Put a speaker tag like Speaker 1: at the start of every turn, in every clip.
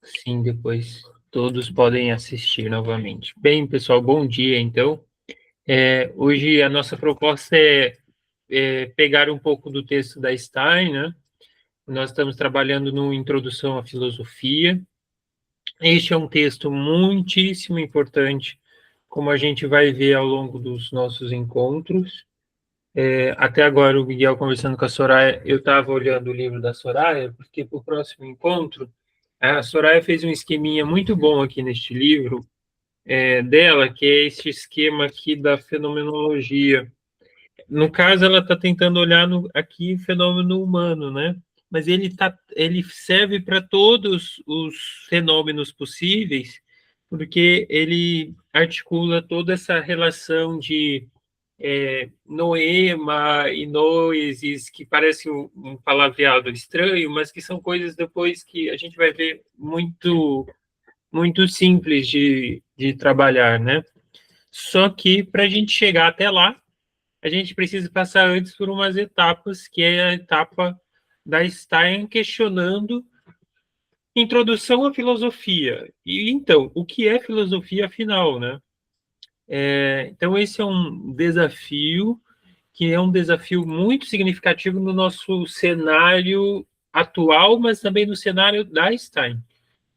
Speaker 1: Sim, depois todos podem assistir novamente. Bem, pessoal, bom dia, então. Hoje a nossa proposta é pegar um pouco do texto da Stein, né? Nós estamos trabalhando no Introdução à Filosofia. Este é um texto muitíssimo importante, como a gente vai ver ao longo dos nossos encontros. Até agora, o Miguel conversando com a Soraya, eu estava olhando o livro da Soraya, porque para o próximo encontro, a Soraya fez um esqueminha muito bom aqui neste livro, dela, que é este esquema aqui da fenomenologia. No caso, ela está tentando olhar aqui o fenômeno humano, né? Mas ele serve para todos os fenômenos possíveis, porque ele articula toda essa relação de noema e noesis, que parece um palavreado estranho, mas que são coisas depois que a gente vai ver muito simples de trabalhar, né? Só que para a gente chegar até lá, a gente precisa passar antes por umas etapas, que é a etapa da Stein questionando introdução à filosofia. E então, o que é filosofia afinal, né? Então esse é um desafio que é um desafio muito significativo no nosso cenário atual, mas também no cenário da Stein.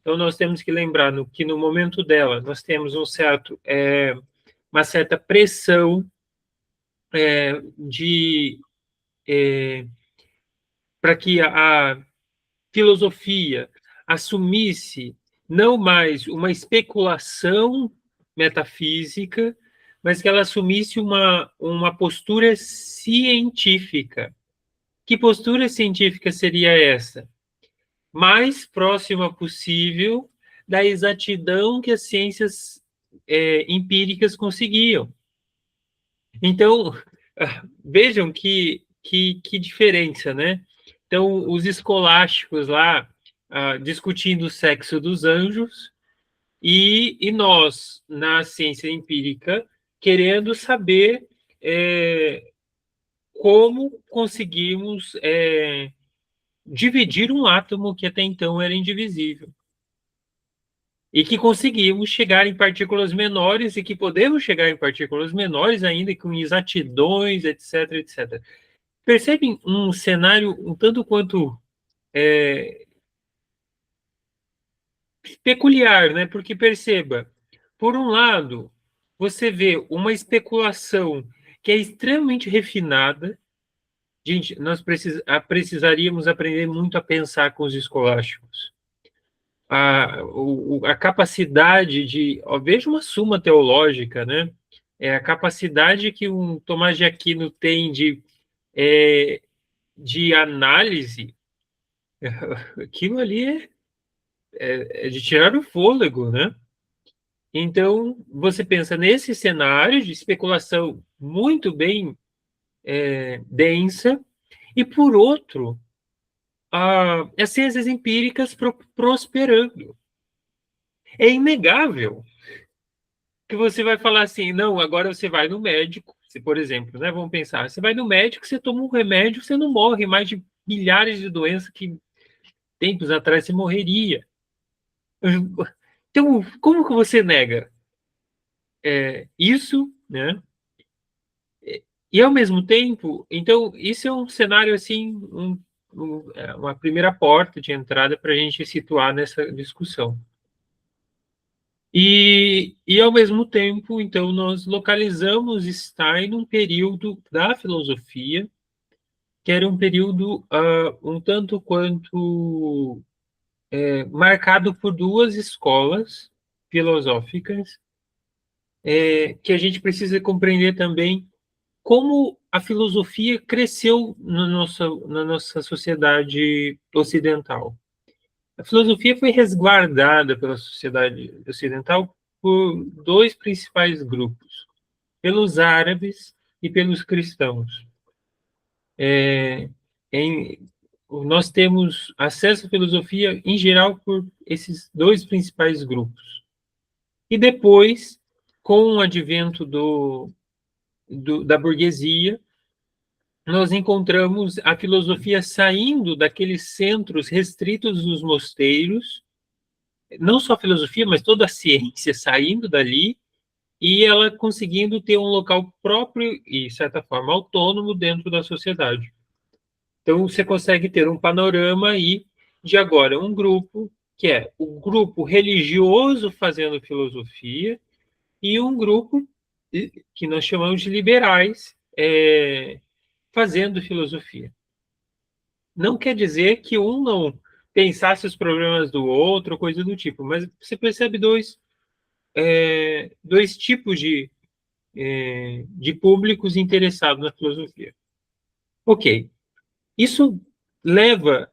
Speaker 1: Então nós temos que lembrar que no momento dela nós temos uma certa pressão de para que a filosofia assumisse não mais uma especulação metafísica, mas que ela assumisse uma postura científica. Que postura científica seria essa? Mais próxima possível da exatidão que as ciências empíricas conseguiam. Então, vejam que diferença, né? Então, os escolásticos lá discutindo o sexo dos anjos e nós, na ciência empírica, querendo saber como conseguimos dividir um átomo que até então era indivisível. E que conseguimos chegar em partículas menores e que podemos chegar em partículas menores ainda com exatidões, etc, etc. Percebem um cenário um tanto quanto peculiar, né? Porque perceba, por um lado, você vê uma especulação que é extremamente refinada. Gente, nós precisaríamos aprender muito a pensar com os escolásticos. A capacidade de... Ó, veja uma suma teológica, né? É a capacidade que um Tomás de Aquino tem de análise. Aquilo ali é de tirar o fôlego, né? Então, você pensa nesse cenário de especulação muito bem densa, e, por outro, as ciências empíricas prosperando. É inegável que você vai falar assim, não, agora você vai no médico, se, por exemplo, né, vamos pensar, você vai no médico, você toma um remédio, você não morre mais de milhares de doenças que tempos atrás você morreria. Então, como que você nega isso, né? E ao mesmo tempo, então, isso é um cenário assim, uma primeira porta de entrada para a gente situar nessa discussão. E ao mesmo tempo, então, nós localizamos Stein num período da filosofia, que era um período um tanto quanto marcado por duas escolas filosóficas, que a gente precisa compreender também como a filosofia cresceu na nossa sociedade ocidental. A filosofia foi resguardada pela sociedade ocidental por dois principais grupos, pelos árabes e pelos cristãos. Nós temos acesso à filosofia, em geral, por esses dois principais grupos. E depois, com o advento da burguesia, nós encontramos a filosofia saindo daqueles centros restritos dos mosteiros não só a filosofia, mas toda a ciência saindo dali e ela conseguindo ter um local próprio e, de certa forma, autônomo dentro da sociedade. Então, você consegue ter um panorama aí de agora um grupo, que é o grupo religioso fazendo filosofia, e um grupo que nós chamamos de liberais fazendo filosofia. Não quer dizer que um não pensasse os problemas do outro, coisa do tipo, mas você percebe dois tipos de públicos interessados na filosofia. Ok, isso leva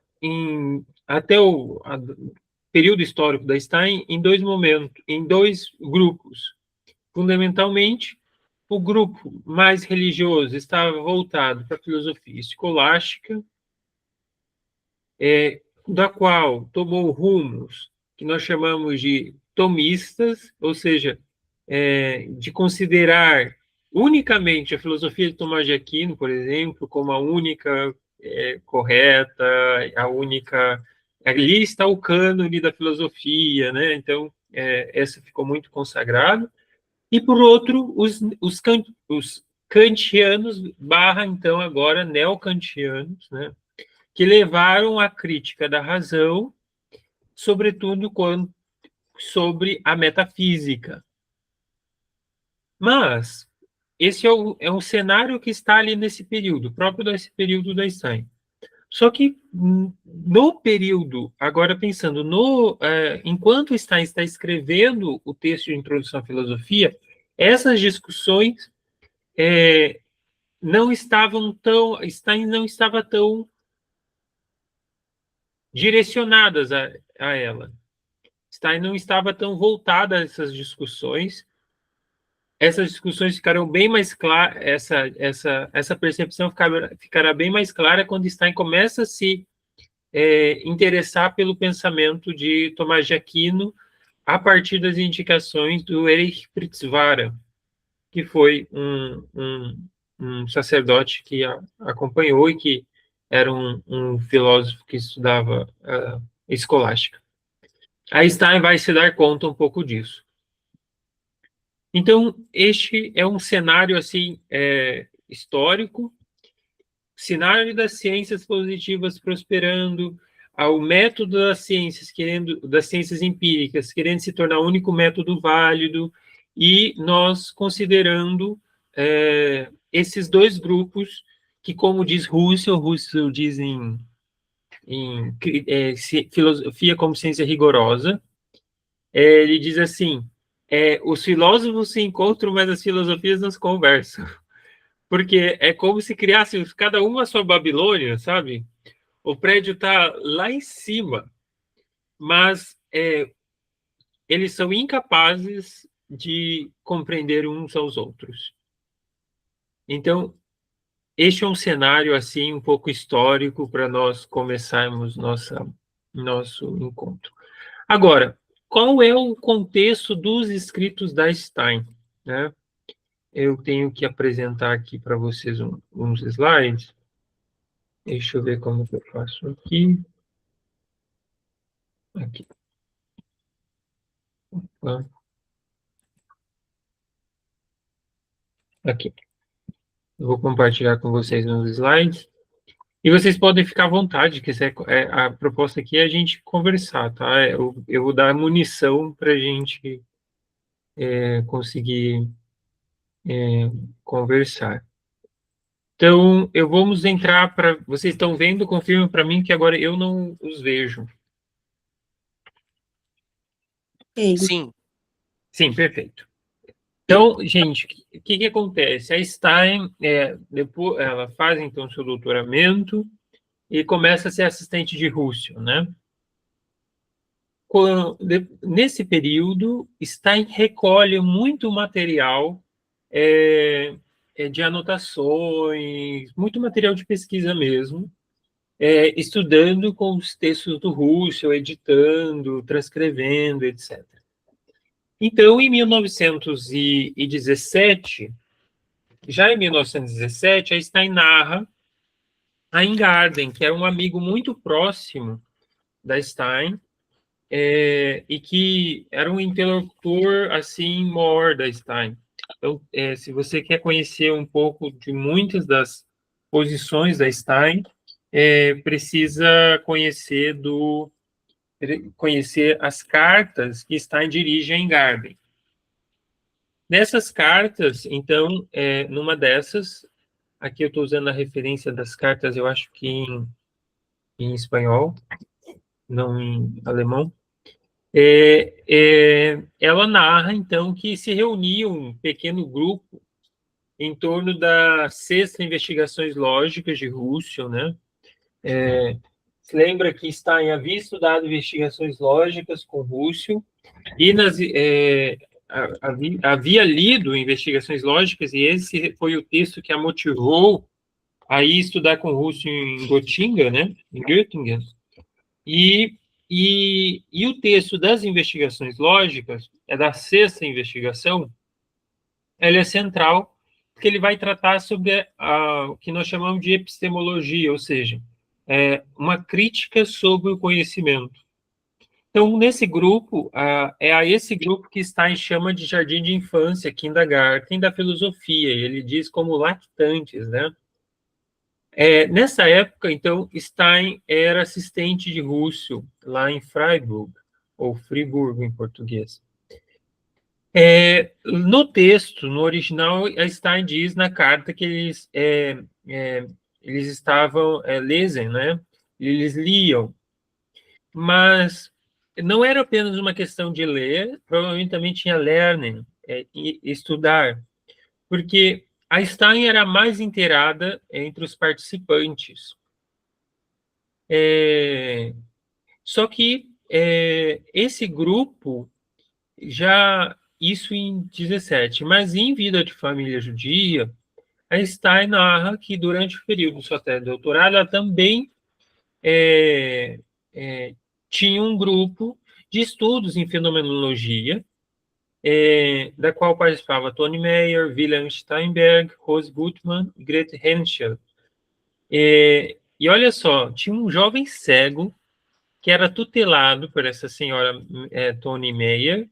Speaker 1: até o período histórico da Stein em dois momentos, em dois grupos. Fundamentalmente, o grupo mais religioso estava voltado para a filosofia escolástica, da qual tomou rumos que nós chamamos de tomistas, ou seja, de considerar unicamente a filosofia de Tomás de Aquino, por exemplo, como a única correta, a única. Ali está o cânone da filosofia, né? Então, essa ficou muito consagrada. E, por outro, os kantianos, então, agora neocantianos, né? Que levaram a crítica da razão, sobretudo sobre a metafísica. Mas esse é um cenário que está ali nesse período, próprio desse período da Stein. Só que no período, agora pensando, enquanto Stein está escrevendo o texto de introdução à filosofia, essas discussões não estavam tão, Stein não estava tão direcionadas a ela. Stein não estava tão voltada a essas discussões. Essas discussões ficaram bem mais claras, essa percepção ficará bem mais clara quando Stein começa a se interessar pelo pensamento de Tomás de Aquino a partir das indicações do Erich Pritzvara, que foi um sacerdote que acompanhou e que era um filósofo que estudava escolástica. Aí Stein vai se dar conta um pouco disso. Então, este é um cenário assim histórico, cenário das ciências positivas prosperando, ao método das ciências empíricas, querendo se tornar o único método válido, e nós considerando esses dois grupos que, como diz Russell diz em filosofia como ciência rigorosa, ele diz assim, os filósofos se encontram, mas as filosofias não se conversam. Porque é como se criasse cada uma a sua Babilônia, sabe? O prédio está lá em cima, mas eles são incapazes de compreender uns aos outros. Então, este é um cenário assim um pouco histórico para nós começarmos nosso encontro. Agora, qual é o contexto dos escritos da Stein, né? Eu tenho que apresentar aqui para vocês uns slides. Deixa eu ver como que eu faço aqui. Aqui. Aqui. Eu vou compartilhar com vocês uns slides. E vocês podem ficar à vontade, que a proposta aqui é a gente conversar, tá? Eu vou dar munição para a gente conseguir conversar. Então, vamos entrar para. Vocês estão vendo? Confirma para mim que agora eu não os vejo.
Speaker 2: Sim.
Speaker 1: Sim, perfeito. Então, gente, o que acontece? A Stein, depois, ela faz então seu doutoramento e começa a ser assistente de Russell, né? Nesse período, Stein recolhe muito material de anotações, muito material de pesquisa mesmo, estudando com os textos do Russell, editando, transcrevendo, etc. Então, em 1917, já em 1917, a Stein narra a Ingarden, que era um amigo muito próximo da Stein, e que era um interlocutor assim maior da Stein. Então, se você quer conhecer um pouco de muitas das posições da Stein, precisa conhecer as cartas que Stein dirige em Garden. Nessas cartas, então, numa dessas, aqui eu estou usando a referência das cartas, eu acho que em espanhol, não em alemão. Ela narra, então, que se reuniu um pequeno grupo em torno da sexta Investigações Lógicas de Husserl, né? Se lembra que Stein havia estudado investigações lógicas com Husserl e havia lido investigações lógicas, e esse foi o texto que a motivou a ir estudar com Husserl em Göttingen, né? Em Göttingen. E o texto das investigações lógicas, da sexta investigação, ele é central, porque ele vai tratar sobre o que nós chamamos de epistemologia, ou seja, uma crítica sobre o conhecimento. Então, nesse grupo, é a esse grupo que Stein chama de jardim de infância, kindergarten da filosofia, e ele diz como lactantes, né? Nessa época, então, Stein era assistente de Husserl, lá em Freiburg, ou Friburgo em português. No texto, no original, Stein diz na carta que eles estavam lesen, né? Eles liam, mas não era apenas uma questão de ler, provavelmente também tinha lernen, e estudar, porque a Stein era mais inteirada entre os participantes. Só que esse grupo, isso em 17, mas em Vida de Família Judia, a Stein narra que durante o período do seu doutorado ela também tinha um grupo de estudos em fenomenologia, da qual participava Tony Meyer, Wilhelm Steinberg, Rose Gutmann e Grete Henschel. E olha só, tinha um jovem cego que era tutelado por essa senhora Tony Meyer,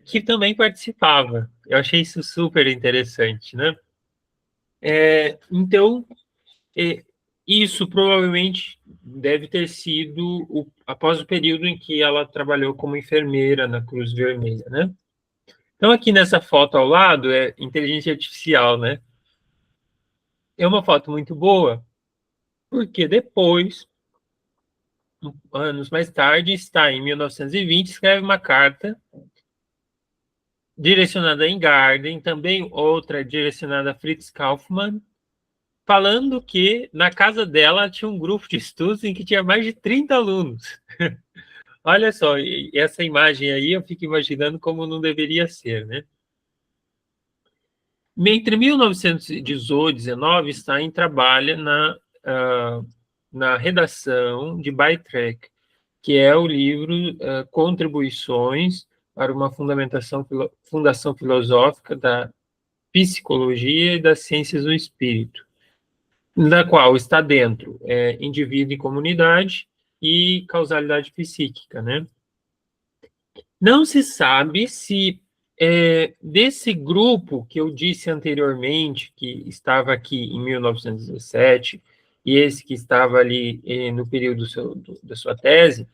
Speaker 1: que também participava. Eu achei isso super interessante, né? Então, isso provavelmente deve ter sido após o período em que ela trabalhou como enfermeira na Cruz Vermelha, né? Então, aqui nessa foto ao lado é inteligência artificial, né? É uma foto muito boa, porque depois, anos mais tarde, está em 1920, escreve uma carta direcionada a Ingarden, também outra direcionada a Fritz Kaufmann, falando que na casa dela tinha um grupo de estudos em que tinha mais de 30 alunos. Olha só, essa imagem aí eu fico imaginando como não deveria ser, né? Entre 1918 e 19, Stein trabalha na redação de Beitrag, que é o livro Contribuições para uma fundação filosófica da psicologia e das ciências do espírito, da qual está dentro indivíduo e comunidade e causalidade psíquica, né? Não se sabe se desse grupo que eu disse anteriormente, que estava aqui em 1917, e esse que estava ali no período da sua tese,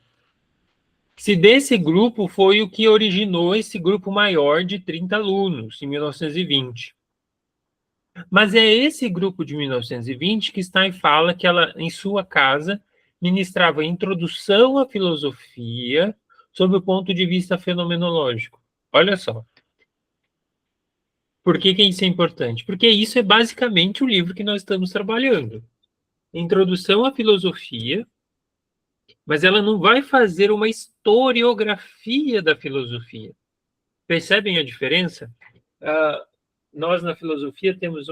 Speaker 1: se desse grupo foi o que originou esse grupo maior de 30 alunos, em 1920. Mas é esse grupo de 1920 que Stein fala que ela, em sua casa, ministrava introdução à filosofia sob o ponto de vista fenomenológico. Olha só. Por que isso é importante? Porque isso é basicamente o livro que nós estamos trabalhando. Introdução à filosofia, mas ela não vai fazer uma historiografia da filosofia. Percebem a diferença? Nós, na filosofia, temos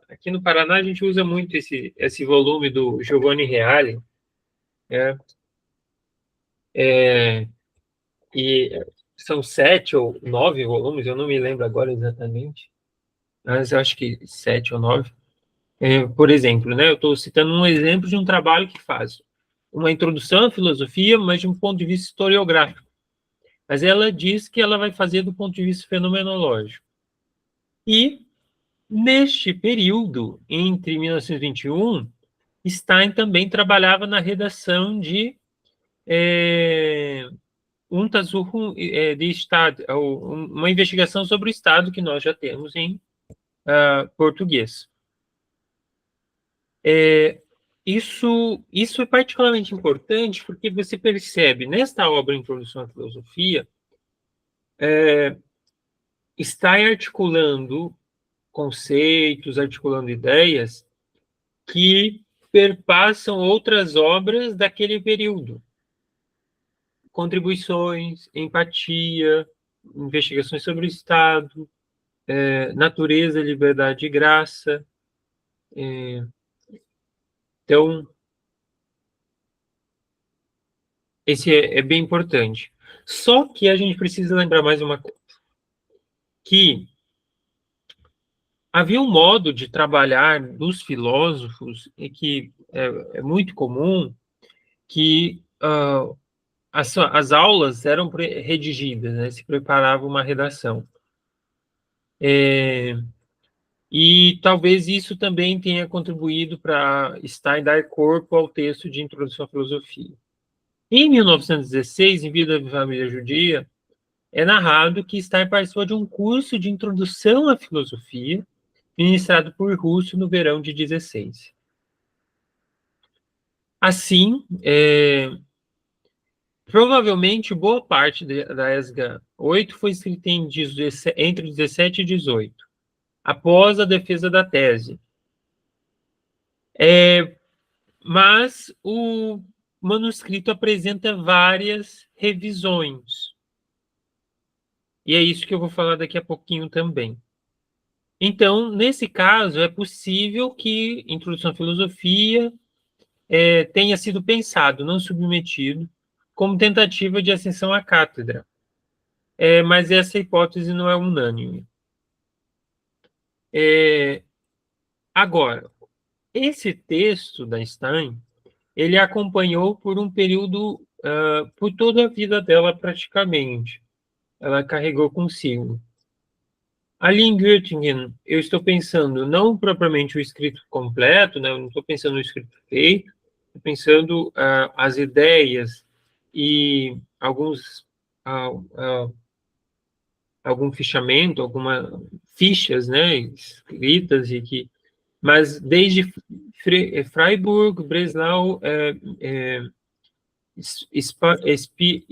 Speaker 1: aqui no Paraná, a gente usa muito esse volume do Giovanni Reale, e são 7 ou 9 volumes, eu não me lembro agora exatamente, mas eu acho que 7 ou 9. Por exemplo, né, eu estou citando um exemplo de um trabalho que faz. uma introdução à filosofia, mas de um ponto de vista historiográfico. Mas ela diz que ela vai fazer do ponto de vista fenomenológico. E, neste período, entre 1921, Stein também trabalhava na redação de Untersuchung de Estado, uma investigação sobre o Estado que nós já temos em português. Isso é particularmente importante porque você percebe, nesta obra Introdução à Filosofia, está articulando conceitos, articulando ideias que perpassam outras obras daquele período. Contribuições, empatia, investigações sobre o Estado, natureza, liberdade e graça. Então, esse é bem importante. Só que a gente precisa lembrar mais uma coisa, que havia um modo de trabalhar dos filósofos, e que é muito comum, que as aulas eram redigidas, né? Se preparava uma redação. E talvez isso também tenha contribuído para Stein dar corpo ao texto de Introdução à Filosofia. Em 1916, em Vida da Família Judia, é narrado que Stein participou de um curso de Introdução à Filosofia, ministrado por Russo no verão de 16. Assim, provavelmente boa parte da ESGA 8 foi escrita entre 17 e 18, após a defesa da tese. Mas o manuscrito apresenta várias revisões. E é isso que eu vou falar daqui a pouquinho também. Então, nesse caso, é possível que Introdução à Filosofia tenha sido pensado, não submetido, como tentativa de ascensão à cátedra. Mas essa hipótese não é unânime. Agora, esse texto da Stein, ele acompanhou por um período, por toda a vida dela praticamente. Ela carregou consigo. Ali em Göttingen, eu estou pensando não propriamente o escrito completo, né? Eu não estou pensando no escrito feito, estou pensando as ideias e algum fichamento, algumas fichas, né, escritas mas desde Freiburg, Breslau,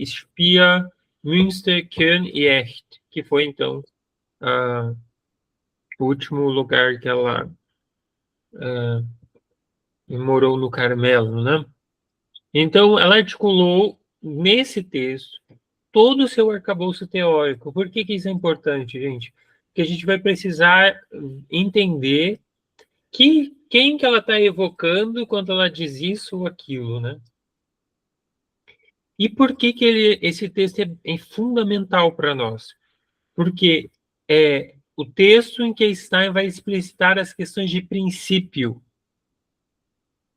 Speaker 1: Spia, Münster, Köln e Echt, que foi então o último lugar que ela morou no Carmelo, né? Então, ela articulou nesse texto todo o seu arcabouço teórico. Por que isso é importante, gente? Porque a gente vai precisar entender quem que ela está evocando quando ela diz isso ou aquilo, né? E por que esse texto é fundamental para nós? Porque é o texto em que Stein vai explicitar as questões de princípio.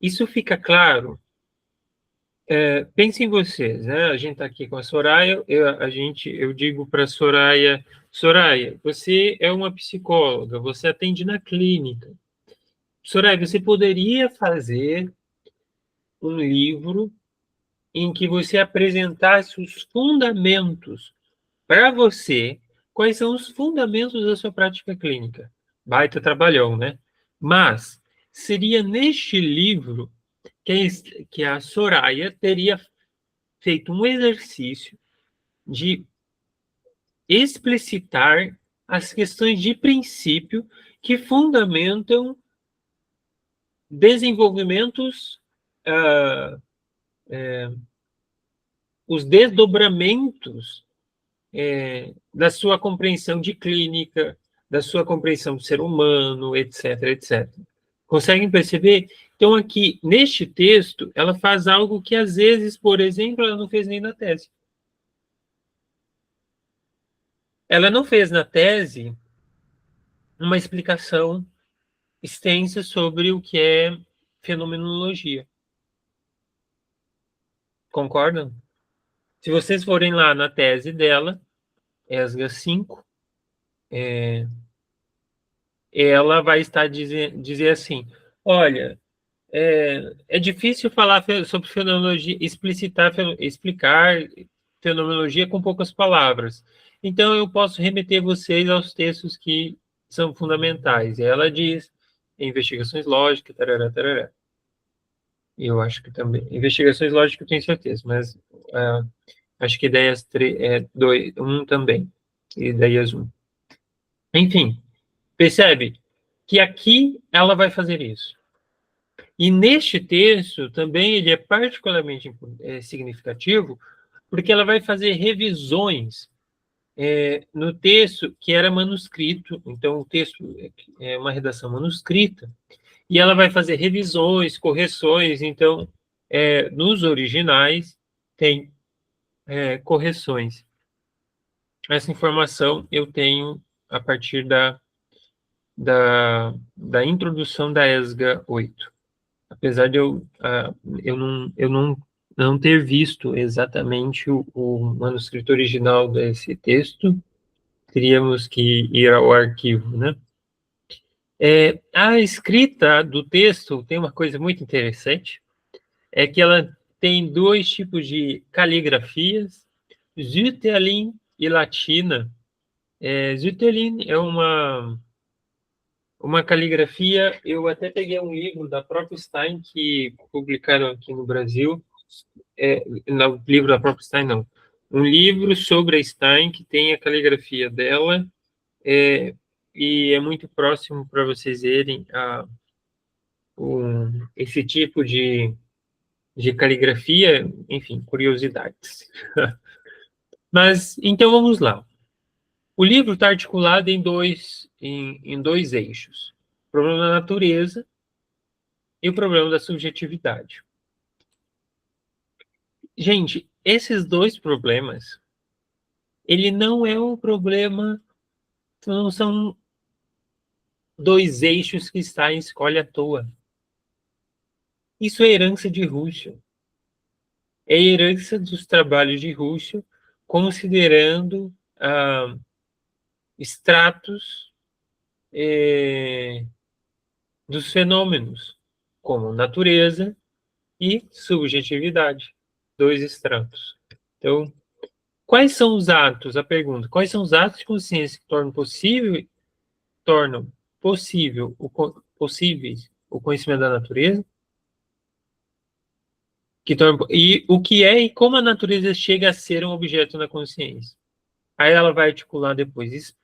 Speaker 1: Isso fica claro. Pensem em vocês, né? A gente está aqui com a Soraya, eu digo para a Soraya, Soraya, você é uma psicóloga, você atende na clínica. Soraya, você poderia fazer um livro em que você apresentasse os fundamentos para você, quais são os fundamentos da sua prática clínica? Baita trabalhão, né? Mas seria neste livro que a Soraya teria feito um exercício de explicitar as questões de princípio que fundamentam desenvolvimentos, os desdobramentos da sua compreensão de clínica, da sua compreensão do ser humano, etc, etc. Conseguem perceber? Então, aqui, neste texto, ela faz algo que, às vezes, por exemplo, ela não fez nem na tese. Ela não fez na tese uma explicação extensa sobre o que é fenomenologia. Concordam? Se vocês forem lá na tese dela, ESGA 5, ela vai estar dizer assim, olha, é difícil falar sobre fenomenologia, explicar fenomenologia com poucas palavras. Então, eu posso remeter vocês aos textos que são fundamentais. E ela diz, investigações lógicas, tarará, tarará. Eu acho que também. Investigações lógicas eu tenho certeza, mas acho que ideias 1 também. Ideias 1. Enfim, percebe que aqui ela vai fazer isso. E neste texto também ele é particularmente significativo, porque ela vai fazer revisões no texto que era manuscrito. Então, o texto é uma redação manuscrita, e ela vai fazer revisões, correções. Então, nos originais, tem correções. Essa informação eu tenho a partir da introdução da ESGA 8. Apesar de eu não ter visto exatamente o manuscrito original desse texto, teríamos que ir ao arquivo, né? A escrita do texto tem uma coisa muito interessante, é que ela tem dois tipos de caligrafias, Zütterlin e latina. Zütterlin é uma caligrafia, eu até peguei um livro da própria Stein, que publicaram aqui no Brasil, não, livro da própria Stein, não, um livro sobre a Stein, que tem a caligrafia dela, e é muito próximo para vocês verem esse tipo de caligrafia, enfim, curiosidades. Mas, então, vamos lá. O livro está articulado em dois eixos. O problema da natureza e o problema da subjetividade. Gente, esses dois problemas, ele não é um problema, não são dois eixos que Stein escolhe à toa. Isso é herança de Husserl. É herança dos trabalhos de Husserl, considerando estratos dos fenômenos, como natureza e subjetividade, dois estratos. Então, quais são os atos? A pergunta: quais são os atos de consciência que tornam possível o conhecimento da natureza? E o que é e como a natureza chega a ser um objeto na consciência? Aí ela vai articular depois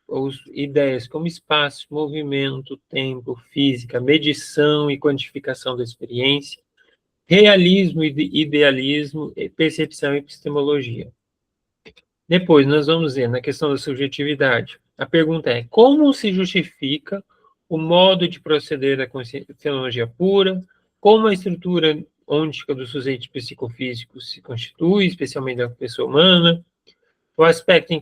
Speaker 1: ideias como espaço, movimento, tempo, física, medição e quantificação da experiência, realismo e idealismo, percepção e epistemologia. Depois, nós vamos ver na questão da subjetividade. A pergunta é: como se justifica o modo de proceder da fenomenologia pura, como a estrutura ôntica dos sujeitos psicofísicos se constitui, especialmente da pessoa humana, o aspecto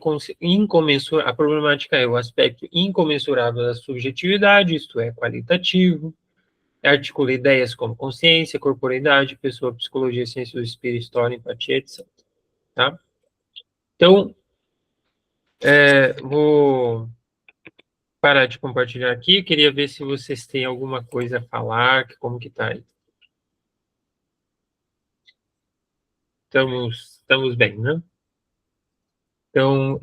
Speaker 1: incomensurável, a problemática é o aspecto incomensurável da subjetividade, isto é, qualitativo, articula ideias como consciência, corporeidade, pessoa, psicologia, ciência do espírito, história, empatia, etc. Tá? Então, vou parar de compartilhar aqui, queria ver se vocês têm alguma coisa a falar, como que tá aí. Estamos bem, né? Então,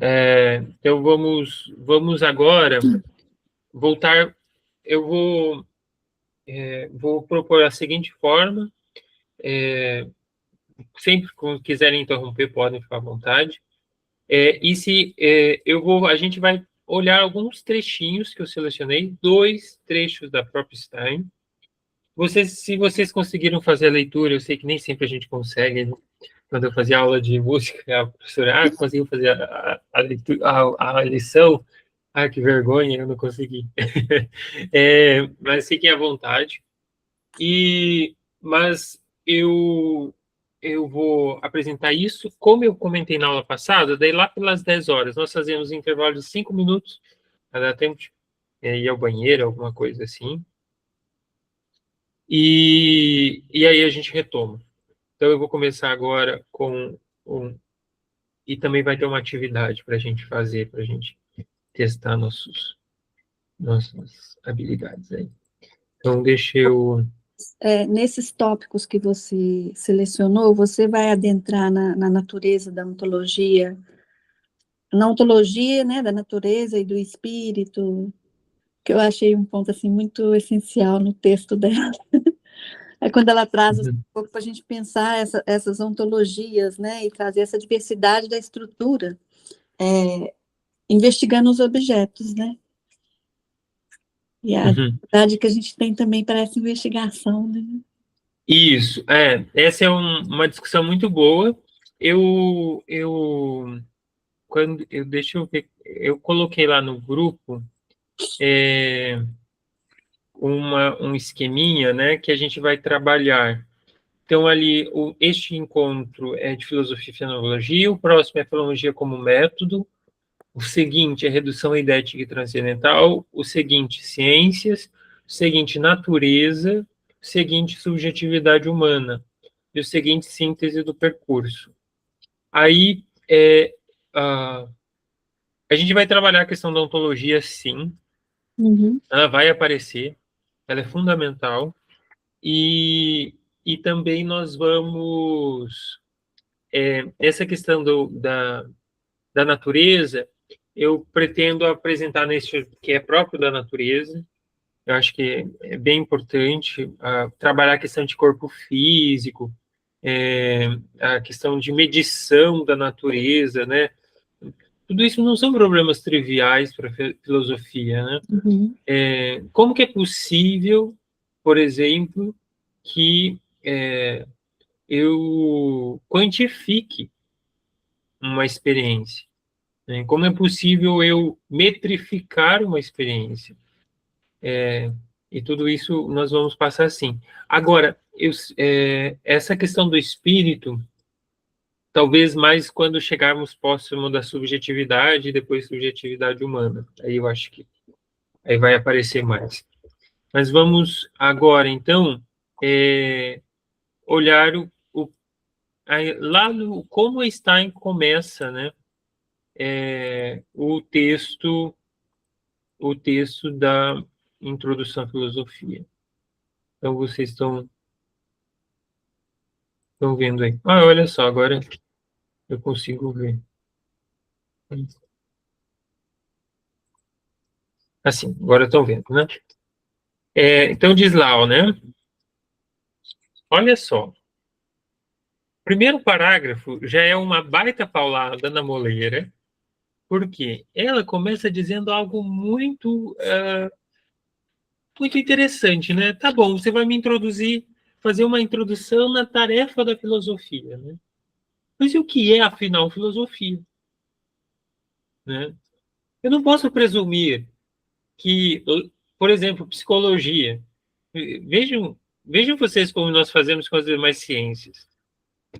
Speaker 1: então vamos agora voltar. Eu vou propor a seguinte forma. Sempre que quiserem interromper, podem ficar à vontade. A gente vai olhar alguns trechinhos que eu selecionei, dois trechos da própria Stein. Se vocês conseguiram fazer a leitura, eu sei que nem sempre a gente consegue, né? Quando eu fazia aula de música, a professora conseguiu fazer a leitura, a lição. Que vergonha, eu não consegui. Mas fiquem à vontade. Mas eu vou apresentar isso, como eu comentei na aula passada, daí lá pelas 10 horas, nós fazemos um intervalo de 5 minutos, para dar tempo de ir ao banheiro, alguma coisa assim. E aí a gente retoma. Então, eu vou começar agora com e também vai ter uma atividade para a gente fazer, para a gente testar nossas habilidades aí. Então, deixa eu...
Speaker 3: Nesses tópicos que você selecionou, você vai adentrar na natureza da ontologia, na ontologia, né, da natureza e do espírito, que eu achei um ponto assim muito essencial no texto dela. É quando ela traz um pouco para a gente pensar essas ontologias, né, e trazer essa diversidade da estrutura, investigando os objetos, né? E a dificuldade que a gente tem também para essa investigação, né?
Speaker 1: Isso, essa é uma discussão muito boa. Deixa eu ver, eu coloquei lá no grupo um esqueminha, né, que a gente vai trabalhar. Então, ali, este encontro é de filosofia e fenomenologia, o próximo é fenomenologia como método, o seguinte é redução idética e transcendental, o seguinte, ciências, o seguinte, natureza, o seguinte, subjetividade humana, e o seguinte, síntese do percurso. Aí, a gente vai trabalhar a questão da ontologia, sim, ela vai aparecer, ela é fundamental, e também nós vamos... essa questão da natureza, eu pretendo apresentar nesse que é próprio da natureza. Eu acho que é bem importante trabalhar a questão de corpo físico, a questão de medição da natureza, né? Tudo isso não são problemas triviais para a filosofia, né? Como que é possível, por exemplo, que eu quantifique uma experiência? Né? Como é possível eu metrificar uma experiência? E tudo isso nós vamos passar assim. Agora, essa questão do espírito, talvez mais quando chegarmos próximo da subjetividade e depois subjetividade humana. Aí eu acho que aí vai aparecer mais. Mas vamos agora, então, olhar lá no como Einstein começa, né, o texto da Introdução à Filosofia. Então, vocês estão vendo aí. Olha só, agora eu consigo ver. Assim, agora estão vendo, né? Então, diz lá, né? Olha só. Primeiro parágrafo já é uma baita paulada na moleira, porque ela começa dizendo algo muito interessante, né? Tá bom, você vai me fazer uma introdução na tarefa da filosofia, né? Mas e o que é, afinal, filosofia? Né? Eu não posso presumir que, por exemplo, psicologia. Vejam vocês como nós fazemos com as demais ciências.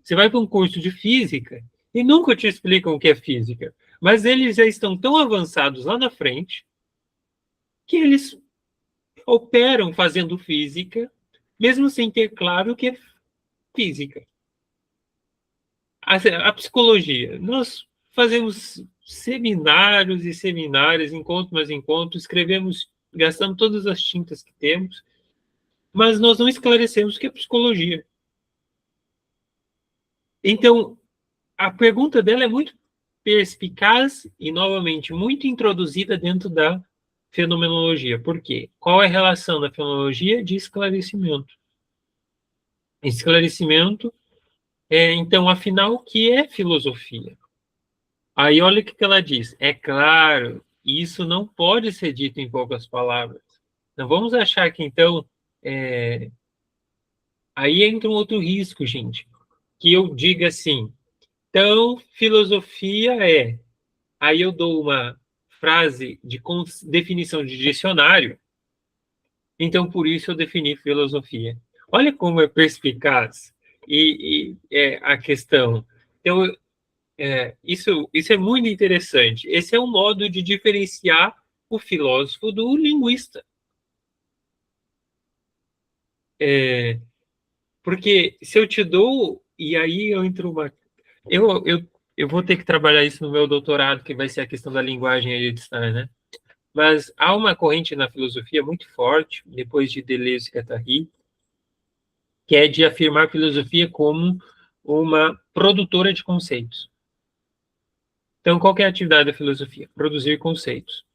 Speaker 1: Você vai para um curso de física e nunca te explicam o que é física, mas eles já estão tão avançados lá na frente que eles operam fazendo física, mesmo sem ter claro o que é física. A psicologia, nós fazemos seminários e seminários, encontros mais encontros, escrevemos, gastamos todas as tintas que temos, mas nós não esclarecemos o que é psicologia. Então, a pergunta dela é muito perspicaz e, novamente, muito introduzida dentro da fenomenologia. Por quê? Qual é a relação da fenomenologia de esclarecimento? Esclarecimento então, afinal, o que é filosofia? Aí olha o que ela diz. É claro, isso não pode ser dito em poucas palavras. Não vamos achar que, então, aí entra um outro risco, gente, que eu diga assim, então, filosofia aí eu dou uma frase de definição de dicionário, então por isso eu defini filosofia. Olha como é perspicaz a questão. Então, isso é muito interessante. Esse é um modo de diferenciar o filósofo do linguista. Porque se eu te dou E aí eu entro uma... Eu vou ter que trabalhar isso no meu doutorado, que vai ser a questão da linguagem aí de Stein, né? Mas há uma corrente na filosofia muito forte, depois de Deleuze e Guattari, que é de afirmar a filosofia como uma produtora de conceitos. Então, qual que é a atividade da filosofia? Produzir conceitos.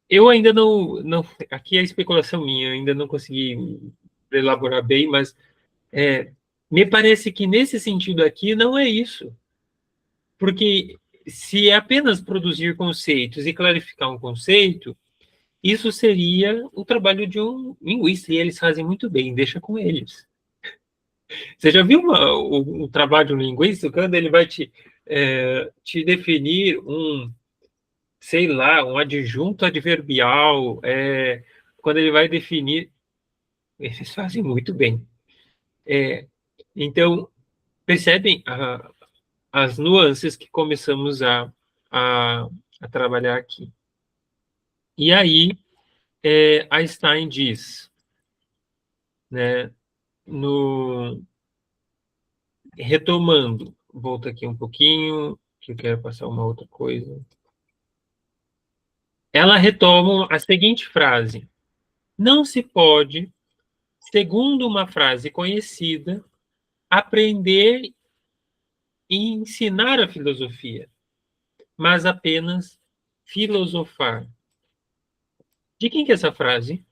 Speaker 1: Eu ainda não aqui é a especulação minha, eu ainda não consegui elaborar bem, mas me parece que nesse sentido aqui não é isso. Porque se é apenas produzir conceitos e clarificar um conceito, isso seria o trabalho de um linguista, e eles fazem muito bem, deixa com eles. Você já viu o trabalho de um linguista, quando ele vai te definir sei lá, um adjunto adverbial, quando ele vai definir, eles fazem muito bem. Então, percebem as nuances que começamos a trabalhar aqui. E aí, Einstein diz, né, retomando, volto aqui um pouquinho, que eu quero passar uma outra coisa. Ela retoma a seguinte frase: não se pode, segundo uma frase conhecida, aprender e ensinar a filosofia, mas apenas filosofar. De quem que é essa frase?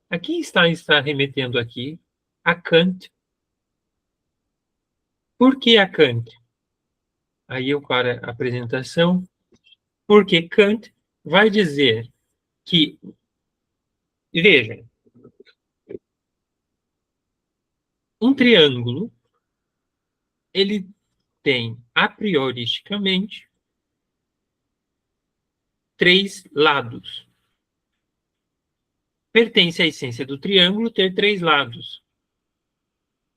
Speaker 1: A quem está remetendo aqui? A Kant. Por que a Kant? Aí eu paro a apresentação, porque Kant vai dizer que, veja, um triângulo, ele tem, a prioristicamente, 3 lados. Pertence à essência do triângulo ter 3 lados.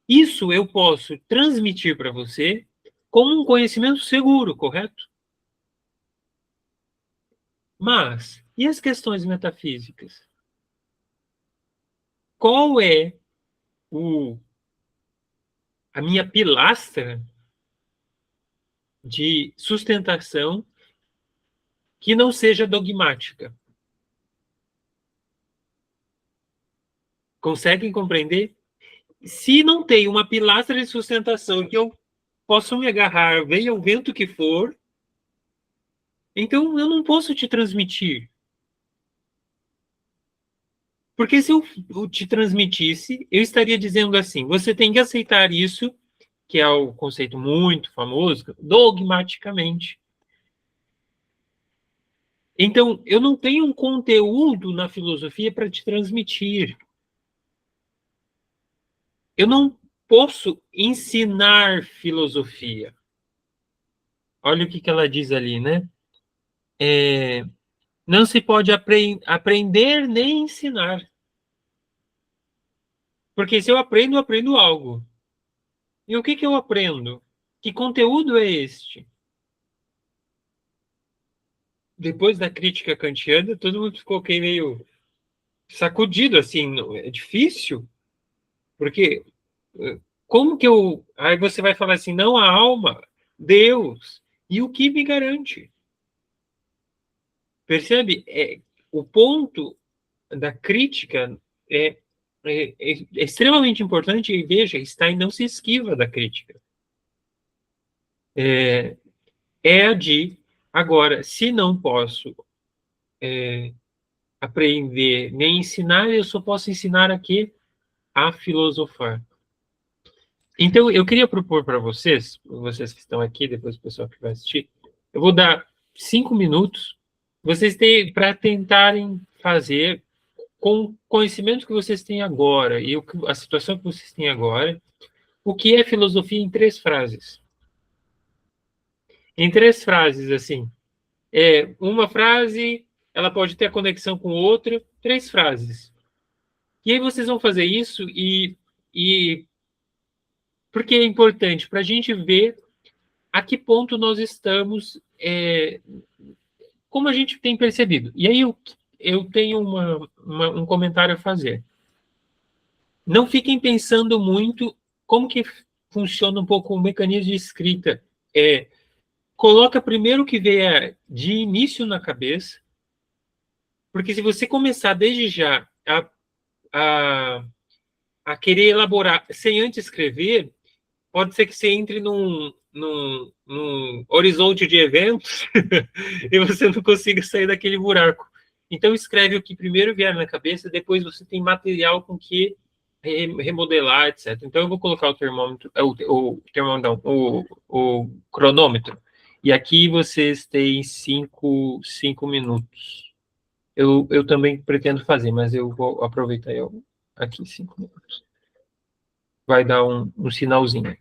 Speaker 1: Isso eu posso transmitir para você como um conhecimento seguro, correto? Mas, e as questões metafísicas? Qual é a minha pilastra de sustentação que não seja dogmática? Conseguem compreender? Se não tem uma pilastra de sustentação que eu posso me agarrar, venha o vento que for, então eu não posso te transmitir. Porque se eu te transmitisse, eu estaria dizendo assim, você tem que aceitar isso, que é o conceito muito famoso, dogmaticamente. Então, eu não tenho um conteúdo na filosofia para te transmitir. Eu não posso ensinar filosofia. Olha o que ela diz ali, né? Não se pode aprender nem ensinar. Porque se eu aprendo algo. E o que eu aprendo? Que conteúdo é este? Depois da crítica kantiana, todo mundo ficou meio sacudido, assim, é difícil, porque como que eu... Aí você vai falar assim, não, a alma, Deus, e o que me garante? Percebe? O ponto da crítica é extremamente importante, e veja, Stein não se esquiva da crítica. A de, agora, se não posso aprender nem ensinar, eu só posso ensinar aqui a filosofar. Então, eu queria propor para vocês que estão aqui, depois o pessoal que vai assistir, eu vou dar 5 minutos, vocês têm para tentarem fazer com o conhecimento que vocês têm agora e a situação que vocês têm agora, o que é filosofia em 3 frases. Em 3 frases, assim. Uma frase, ela pode ter conexão com outra, 3 frases. E aí vocês vão fazer isso porque é importante para a gente ver a que ponto nós estamos, como a gente tem percebido. E aí eu tenho um comentário a fazer. Não fiquem pensando muito como que funciona um pouco o mecanismo de escrita. Coloca primeiro o que vier de início na cabeça, porque se você começar desde já a, a querer elaborar sem antes escrever, pode ser que você entre num horizonte de eventos e você não consiga sair daquele buraco. Então, escreve o que primeiro vier na cabeça, depois você tem material com que remodelar, etc. Então, eu vou colocar o termômetro, termômetro não, o cronômetro. E aqui vocês têm 5 minutos. Eu também pretendo fazer, mas eu vou aproveitar aqui 5 minutos. Vai dar um sinalzinho.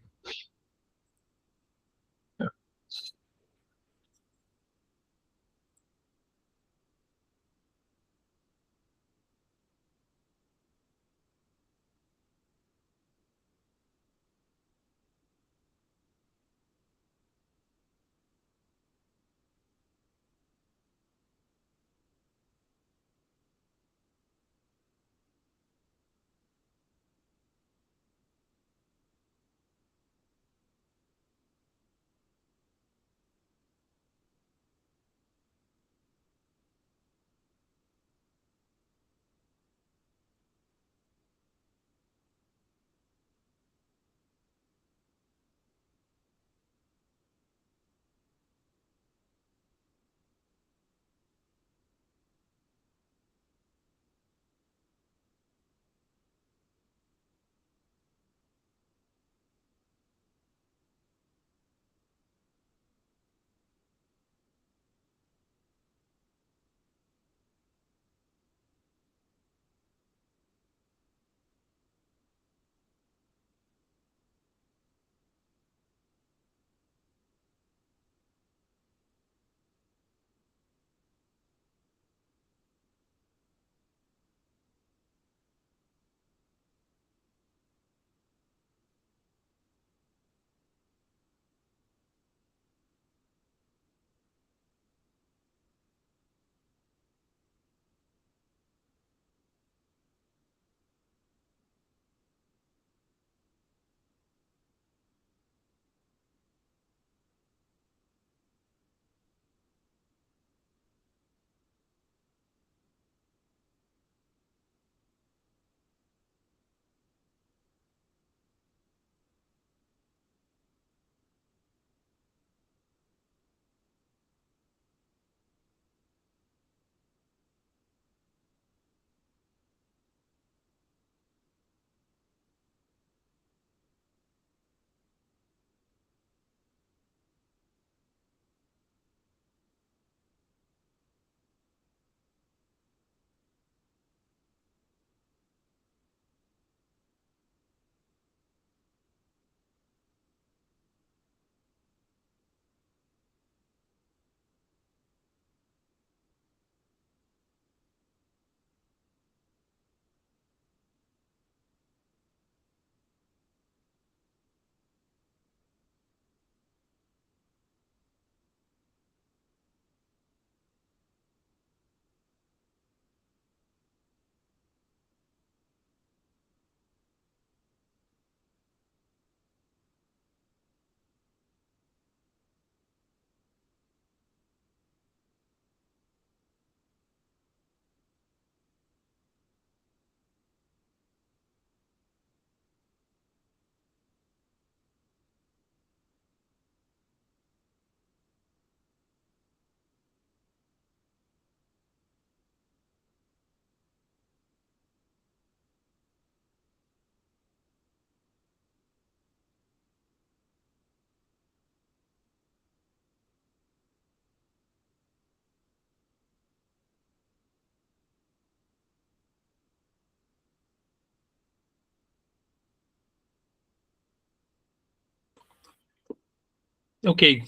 Speaker 1: Ok,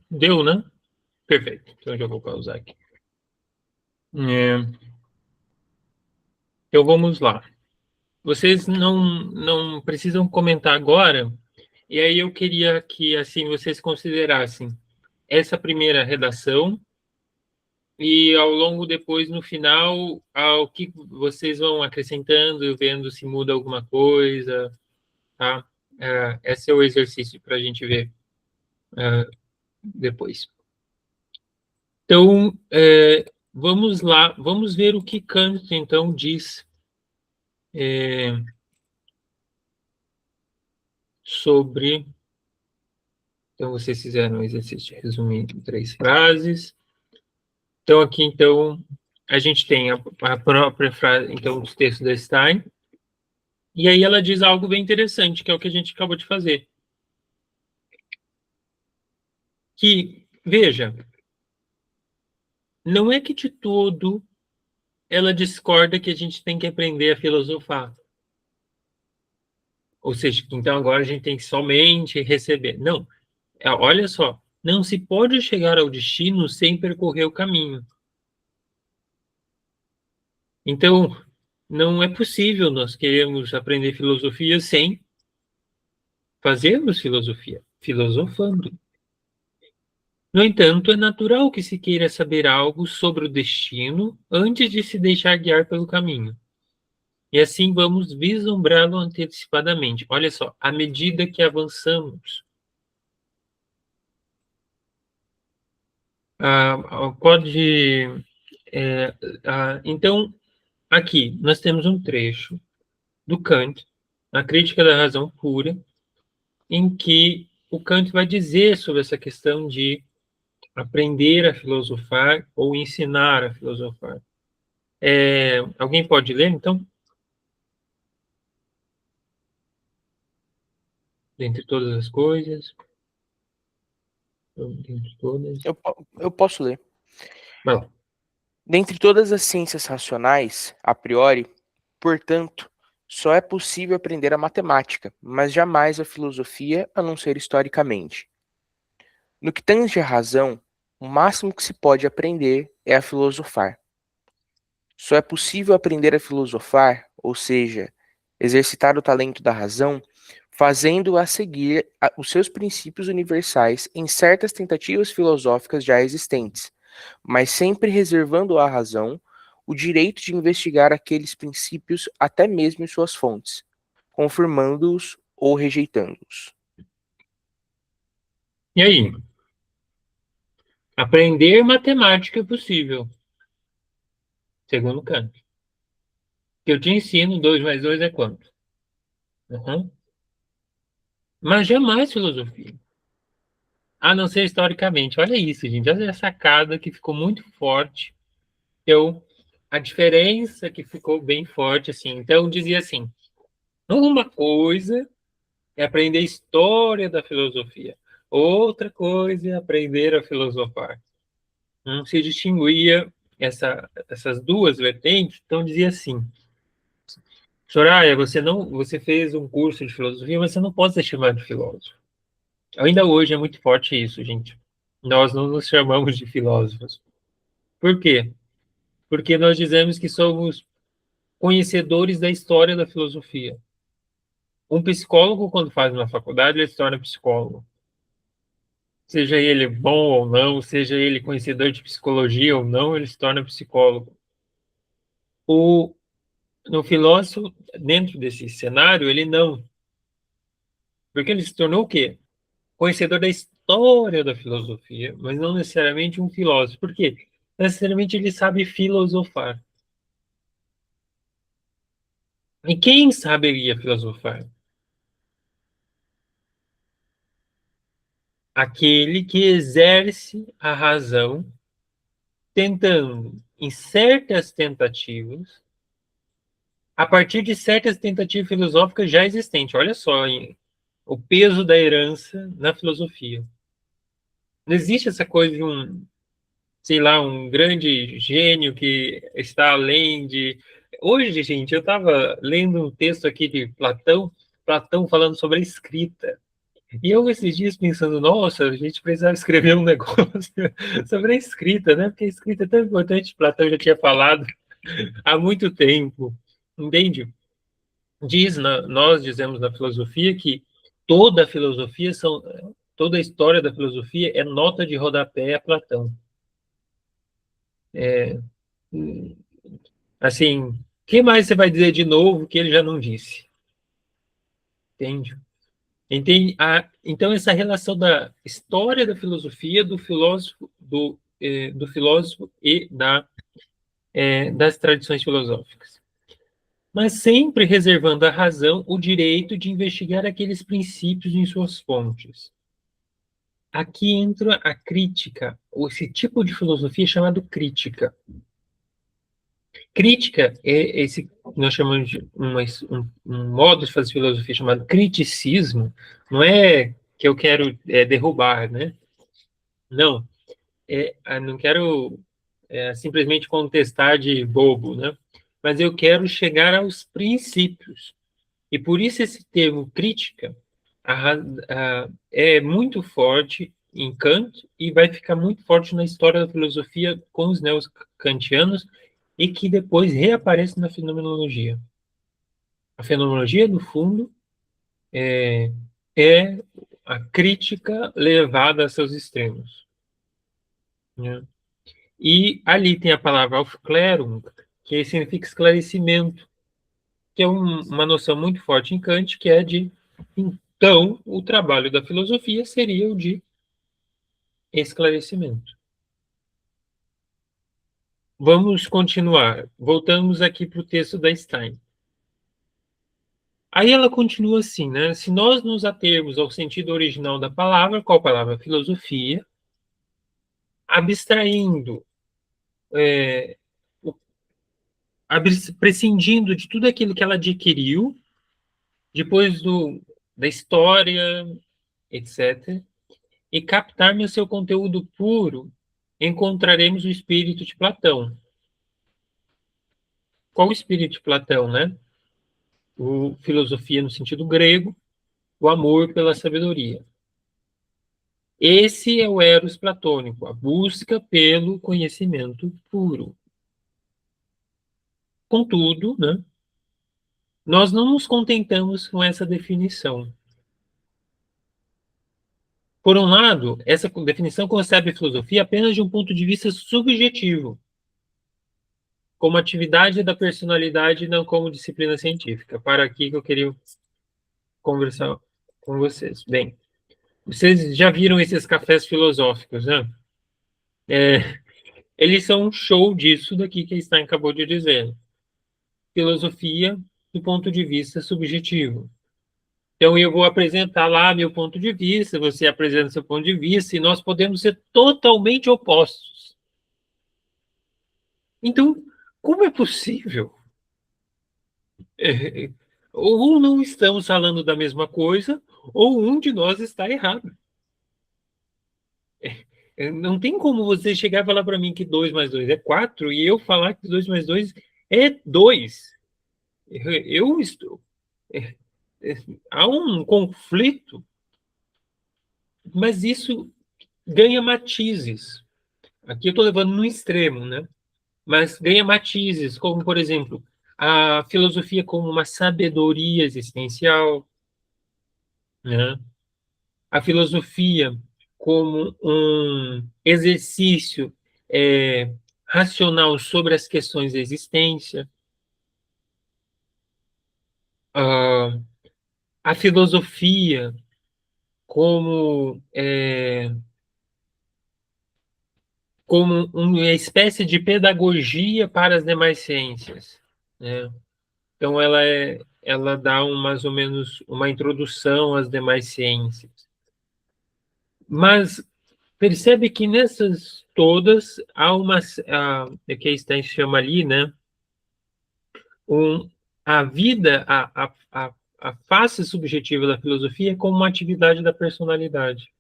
Speaker 1: deu, né? Perfeito. Então, eu já vou pausar aqui. Então, vamos lá. Vocês não precisam comentar agora, e aí eu queria que, assim, vocês considerassem essa primeira redação e, ao longo, depois, no final, ao que vocês vão acrescentando, vendo se muda alguma coisa, tá? Esse é o exercício para a gente ver depois. Então, vamos lá, vamos ver o que Kant, então, diz sobre... Então, vocês fizeram o exercício de resumir em 3 frases. Então, aqui, então, a gente tem a própria frase, então, dos textos da Stein, e aí ela diz algo bem interessante, que é o que a gente acabou de fazer. Que, veja, não é que de todo ela discorda que a gente tem que aprender a filosofar. Ou seja, então agora a gente tem que somente receber. Não, olha só, não se pode chegar ao destino sem percorrer o caminho. Então, não é possível nós queremos aprender filosofia sem fazermos filosofia, filosofando. No entanto, é natural que se queira saber algo sobre o destino antes de se deixar guiar pelo caminho. E assim vamos vislumbrá-lo antecipadamente. Olha só, à medida que avançamos. Então, aqui nós temos um trecho do Kant, a Crítica da Razão Pura, em que o Kant vai dizer sobre essa questão de aprender a filosofar ou ensinar a filosofar. Alguém pode ler, então? Dentre todas as coisas. Dentre todas.
Speaker 2: Eu posso ler.
Speaker 1: Vai lá.
Speaker 2: Dentre todas as ciências racionais, a priori, portanto, só é possível aprender a matemática, mas jamais a filosofia, a não ser historicamente. No que tange à razão, o máximo que se pode aprender é a filosofar. Só é possível aprender a filosofar, ou seja, exercitar o talento da razão, fazendo-a seguir os seus princípios universais em certas tentativas filosóficas já existentes, mas sempre reservando à razão o direito de investigar aqueles princípios até mesmo em suas fontes, confirmando-os ou rejeitando-os.
Speaker 1: E aí? Aprender matemática é possível, segundo Kant. Que eu te ensino, 2 mais 2 é quanto? Uhum. Mas jamais filosofia. A não ser historicamente. Olha isso, gente. Olha essa sacada que ficou muito forte. Então, a diferença que ficou bem forte, assim. Então, dizia assim, uma coisa é aprender a história da filosofia. Outra coisa é aprender a filosofar. Não se distinguia essas duas vertentes, então dizia assim, Soraya, você fez um curso de filosofia, mas você não pode ser chamado de filósofo. Ainda hoje é muito forte isso, gente. Nós não nos chamamos de filósofos. Por quê? Porque nós dizemos que somos conhecedores da história da filosofia. Um psicólogo, quando faz uma faculdade, ele se torna psicólogo. Seja ele bom ou não, seja ele conhecedor de psicologia ou não, ele se torna psicólogo. No filósofo, dentro desse cenário, ele não. Porque ele se tornou o quê? Conhecedor da história da filosofia, mas não necessariamente um filósofo. Por quê? Necessariamente ele sabe filosofar. E quem saberia filosofar? Aquele que exerce a razão, tentando, em certas tentativas, a partir de certas tentativas filosóficas já existentes. Olha só, hein? O peso da herança na filosofia. Não existe essa coisa de sei lá, um grande gênio que está além de... Hoje, gente, eu estava lendo um texto aqui de Platão falando sobre a escrita. E eu, esses dias, pensando, nossa, a gente precisava escrever um negócio sobre a escrita, né? Porque a escrita é tão importante, Platão já tinha falado há muito tempo, entende? Nós dizemos na filosofia que toda a filosofia toda a história da filosofia é nota de rodapé a Platão. Assim, o que mais você vai dizer de novo que ele já não disse? Entende? Entende? Então, essa relação da história da filosofia, do filósofo, do filósofo e das tradições filosóficas. Mas sempre reservando à razão o direito de investigar aqueles princípios em suas fontes. Aqui entra a crítica, esse tipo de filosofia chamado crítica. Crítica é esse nós chamamos de um modo de fazer filosofia chamado criticismo. Não é que eu quero derrubar, né? Não, não quero simplesmente contestar de bobo, né? Mas eu quero chegar aos princípios. E por isso esse termo crítica é muito forte em Kant e vai ficar muito forte na história da filosofia com os neo-kantianos e que depois reaparece na fenomenologia. A fenomenologia, no fundo, é a crítica levada a seus extremos, né? E ali tem a palavra Aufklärung, que significa esclarecimento, que é uma noção muito forte em Kant, que é de, então, o trabalho da filosofia seria o de esclarecimento. Vamos continuar. Voltamos aqui para o texto da Stein. Aí ela continua assim, né? Se nós nos atermos ao sentido original da palavra, qual palavra? Filosofia, abstraindo, prescindindo de tudo aquilo que ela adquiriu, depois da história, etc., e captarmos o seu conteúdo puro, encontraremos o espírito de Platão. Qual o espírito de Platão, né? O filosofia no sentido grego, o amor pela sabedoria. Esse é o eros platônico, a busca pelo conhecimento puro. Contudo, né, nós não nos contentamos com essa definição. Por um lado, essa definição concebe a filosofia apenas de um ponto de vista subjetivo, como atividade da personalidade, não como disciplina científica. Para aqui que eu queria conversar com vocês. Bem, vocês já viram esses cafés filosóficos, né? Eles são um show disso daqui que a Stein acabou de dizer. Filosofia do ponto de vista subjetivo. Então, eu vou apresentar lá meu ponto de vista, você apresenta seu ponto de vista, e nós podemos ser totalmente opostos. Então, como é possível? Ou não estamos falando da mesma coisa, ou um de nós está errado. Não tem como você chegar e falar para mim que 2 mais 2 é 4 e eu falar que 2 mais 2 é 2. Eu estou. Há um conflito, mas isso ganha matizes. Aqui eu estou levando no extremo, né? Mas ganha matizes, como, por exemplo, a filosofia como uma sabedoria existencial, né? A filosofia como um exercício racional sobre as questões da existência. A filosofia como uma espécie de pedagogia para as demais ciências, né? Então ela dá mais ou menos uma introdução às demais ciências. Mas percebe que nessas todas há que a Stein chama ali, né? A vida, a face subjetiva da filosofia é como uma atividade da personalidade.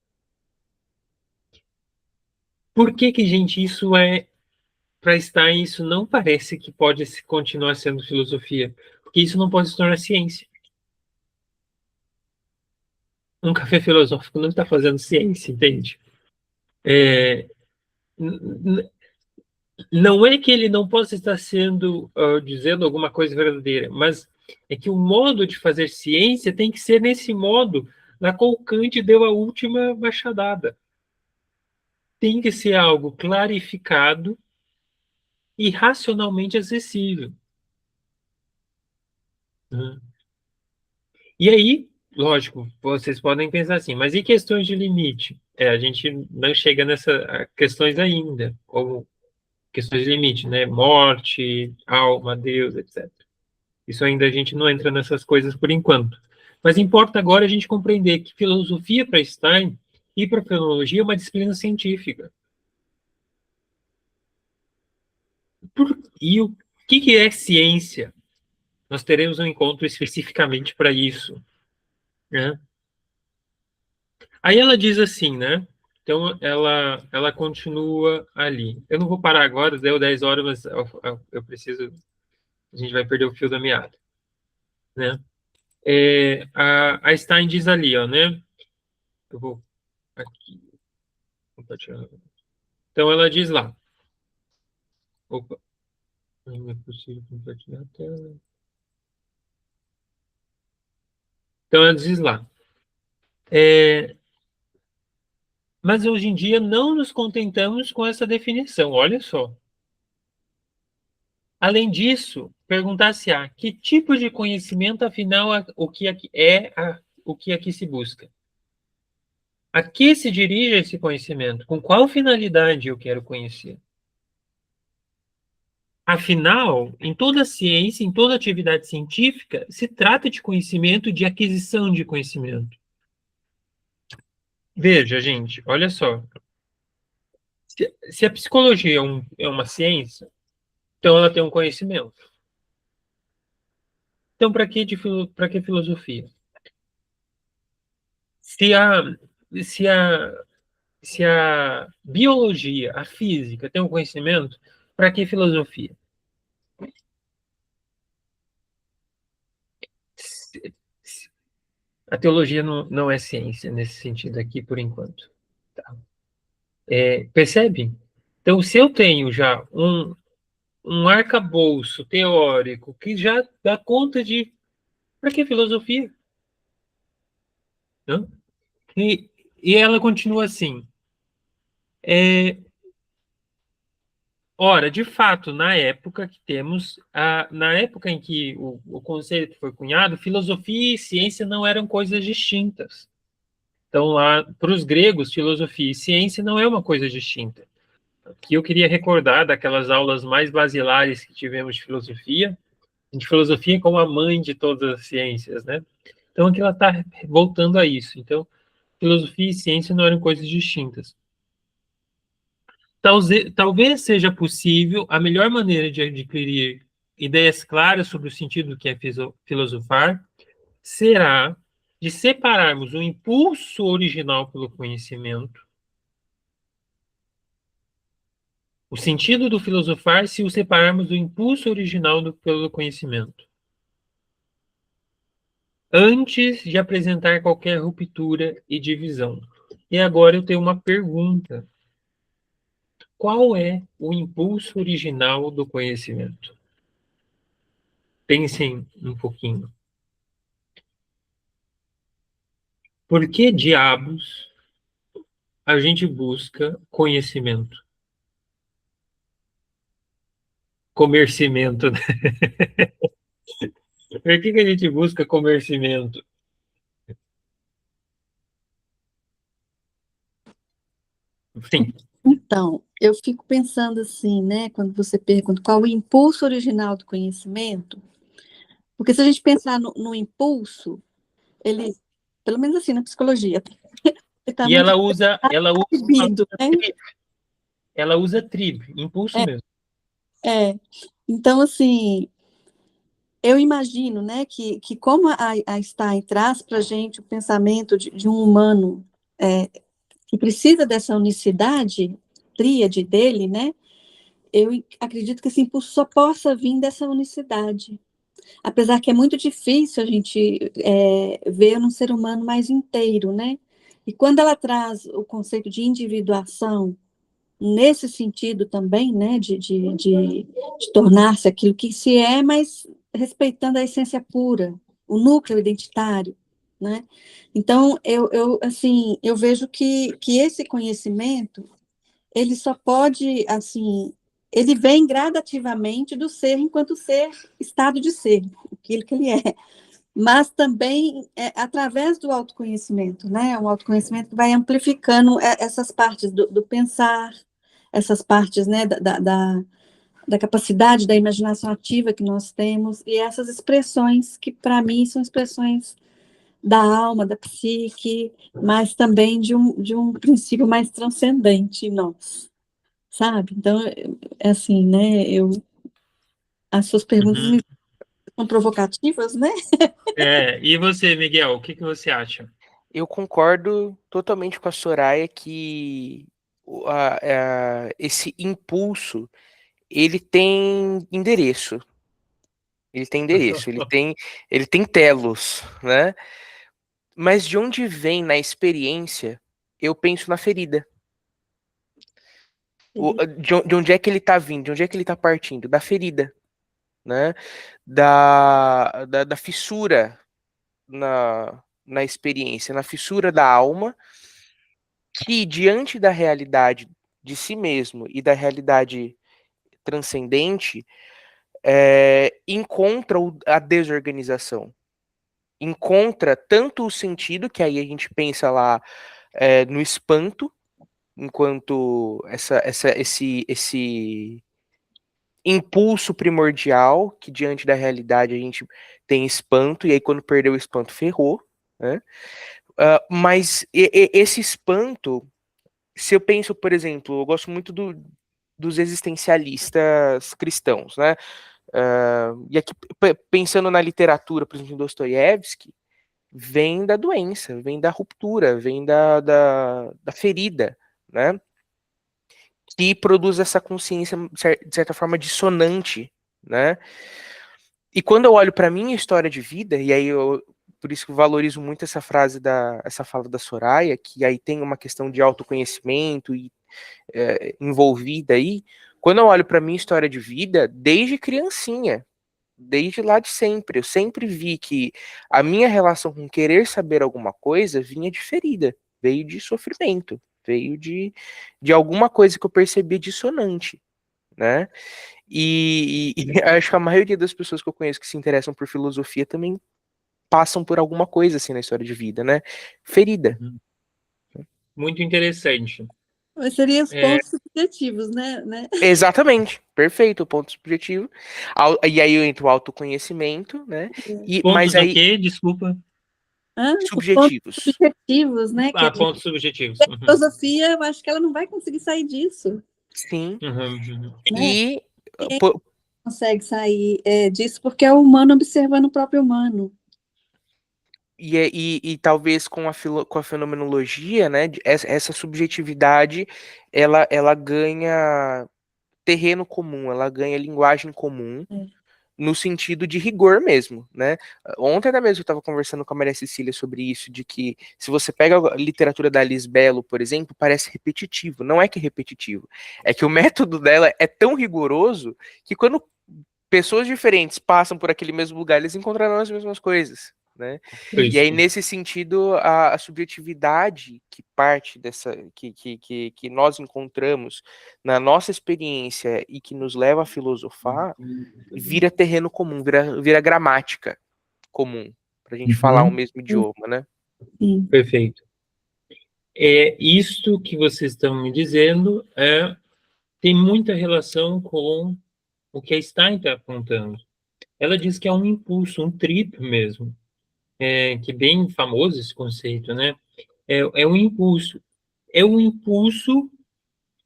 Speaker 1: Por que, gente, isso para Stein, isso não parece que pode continuar sendo filosofia? Porque isso não pode se tornar ciência. Um café filosófico não está fazendo ciência, entende? Não é que ele não possa estar dizendo alguma coisa verdadeira, mas é que o modo de fazer ciência tem que ser nesse modo na qual Kant deu a última machadada. Tem que ser algo clarificado e racionalmente acessível. E aí, lógico, vocês podem pensar assim, mas e questões de limite? A gente não chega nessas questões ainda, como questões de limite, né? Morte, alma, Deus, etc. Isso ainda a gente não entra nessas coisas por enquanto. Mas importa agora a gente compreender que filosofia para Stein e para fenomenologia é uma disciplina científica. E o que é ciência? Nós teremos um encontro especificamente para isso, né? Aí ela diz assim, né? Então ela continua ali. Eu não vou parar agora, deu 10 horas, mas eu preciso. A gente vai perder o fio da meada, né? A Stein diz ali, ó, né? Eu vou aqui compartilhar. Então ela diz lá. Opa, não é possível compartilhar a tela. Então ela diz lá. Mas hoje em dia não nos contentamos com essa definição. Olha só. Além disso, perguntar-se-á que tipo de conhecimento, afinal, o que aqui se busca? A que se dirige esse conhecimento? Com qual finalidade eu quero conhecer? Afinal, em toda ciência, em toda atividade científica, se trata de conhecimento, de aquisição de conhecimento. Veja, gente, olha só. Se a psicologia é uma ciência, então ela tem um conhecimento. Então, para que filosofia? Se a, se a, se a biologia, a física tem um conhecimento, para que filosofia? Se- A teologia não é ciência nesse sentido aqui, por enquanto. Tá? Percebe? Então, se eu tenho já um arcabouço teórico que já dá conta de para que filosofia? Não? E, e ela continua assim. É, Ora, de fato, na época em que o conceito foi cunhado, filosofia e ciência não eram coisas distintas. Então, lá, para os gregos, filosofia e ciência não é uma coisa distinta. Aqui eu queria recordar daquelas aulas mais basilares que tivemos de filosofia como a mãe de todas as ciências, né? Então, aqui ela está voltando a isso. Então, filosofia e ciência não eram coisas distintas. Talvez seja possível a melhor maneira de adquirir ideias claras sobre o sentido do que é filosofar será de separarmos o impulso original pelo conhecimento, o sentido do filosofar se o separarmos do impulso original pelo conhecimento, antes de apresentar qualquer ruptura e divisão. E agora eu tenho uma pergunta. Qual é o impulso original do conhecimento? Pensem um pouquinho. Por que diabos a gente busca conhecimento? Comercimento, né? Por que a gente busca comercimento? Sim.
Speaker 3: Então, eu fico pensando assim, né, quando você pergunta qual o impulso original do conhecimento, porque se a gente pensar no impulso, ele, pelo menos assim na psicologia, ele está
Speaker 1: E
Speaker 3: muito
Speaker 1: ela usa
Speaker 3: proibido, né?
Speaker 1: ela usa trib, impulso
Speaker 3: É,
Speaker 1: mesmo.
Speaker 3: é. Então, assim, eu imagino, né, que como a Stein traz para a gente o pensamento de um humano que precisa dessa unicidade, tríade dele, né, eu acredito que esse impulso só possa vir dessa unicidade. Apesar que é muito difícil a gente ver num ser humano mais inteiro, né? E quando ela traz o conceito de individuação, nesse sentido também, né, de tornar-se aquilo que se é, mas respeitando a essência pura, o núcleo identitário, né? Então, assim, eu vejo que esse conhecimento, ele só pode, assim, ele vem gradativamente do ser enquanto ser, estado de ser, aquilo que ele é. mas também através do autoconhecimento, né? Um autoconhecimento que vai amplificando essas partes do pensar, essas partes, né, da capacidade da imaginação ativa que nós temos, e essas expressões que, para mim, são expressões da alma, da psique, mas também de um princípio mais transcendente em nós, sabe? Então, é assim, né? As suas perguntas
Speaker 1: Uhum.
Speaker 3: são provocativas, né?
Speaker 1: E você, Miguel, o que você acha?
Speaker 2: Eu concordo totalmente com a Soraya que esse impulso, ele tem endereço. Ele tem endereço, ele tem telos, né? Mas de onde vem na experiência, eu penso na ferida. De onde é que ele tá vindo? De onde é que ele tá partindo? Da ferida, né? Da fissura na experiência, na fissura da alma, que diante da realidade de si mesmo e da realidade transcendente, encontra a desorganização. Encontra tanto o sentido, que aí a gente pensa lá no espanto, enquanto esse impulso primordial, que diante da realidade a gente tem espanto, e aí quando perdeu o espanto, ferrou, né? Mas esse espanto, se eu penso, por exemplo, eu gosto muito dos existencialistas cristãos, né? E aqui, pensando na literatura, por exemplo, em Dostoiévski, vem da doença, vem da ruptura, vem da ferida, né? Que produz essa consciência, de certa forma, dissonante, né? E quando eu olho para minha história de vida, e aí por isso que eu valorizo muito essa frase essa fala da Soraya, que aí tem uma questão de autoconhecimento e envolvida aí. Quando eu olho para minha história de vida, desde criancinha, desde lá de sempre, eu sempre vi que a minha relação com querer saber alguma coisa vinha de ferida, veio de sofrimento, veio de alguma coisa que eu percebia dissonante, né? E acho que a maioria das pessoas que eu conheço que se interessam por filosofia também passam por alguma coisa assim na história de vida, né? Ferida.
Speaker 1: Muito interessante.
Speaker 3: Mas seriam os pontos subjetivos, né?
Speaker 2: Exatamente, perfeito, o ponto subjetivo. E aí entra o autoconhecimento, né? Mas
Speaker 1: Pontos o
Speaker 2: aí,
Speaker 1: quê? Desculpa.
Speaker 3: Os pontos
Speaker 2: subjetivos.
Speaker 3: subjetivos, né? Que
Speaker 1: Pontos subjetivos.
Speaker 3: a filosofia, eu acho que ela não vai conseguir sair disso,
Speaker 2: Sim.
Speaker 3: né?
Speaker 2: E
Speaker 3: Consegue sair disso porque é o humano observando o próprio humano.
Speaker 2: E talvez com a fenomenologia, né, essa subjetividade, ela ganha terreno comum, ela ganha linguagem comum, no sentido de rigor mesmo, né? Ontem até mesmo eu estava conversando com a Maria Cecília sobre isso, de que se você pega a literatura da Alice Bello, por exemplo, parece repetitivo. Não é que é repetitivo, é que o método dela é tão rigoroso que quando pessoas diferentes passam por aquele mesmo lugar, eles encontrarão as mesmas coisas, né? E aí, nesse sentido, a subjetividade que parte dessa, que nós encontramos na nossa experiência e que nos leva a filosofar, vira terreno comum, vira gramática comum, para a gente falar o mesmo idioma, né?
Speaker 3: Sim.
Speaker 1: Perfeito. Isto que vocês estão me dizendo tem muita relação com o que a Stein está apontando. Ela diz que é um impulso, um trip mesmo, que é bem famoso esse conceito, né? É um impulso. É um impulso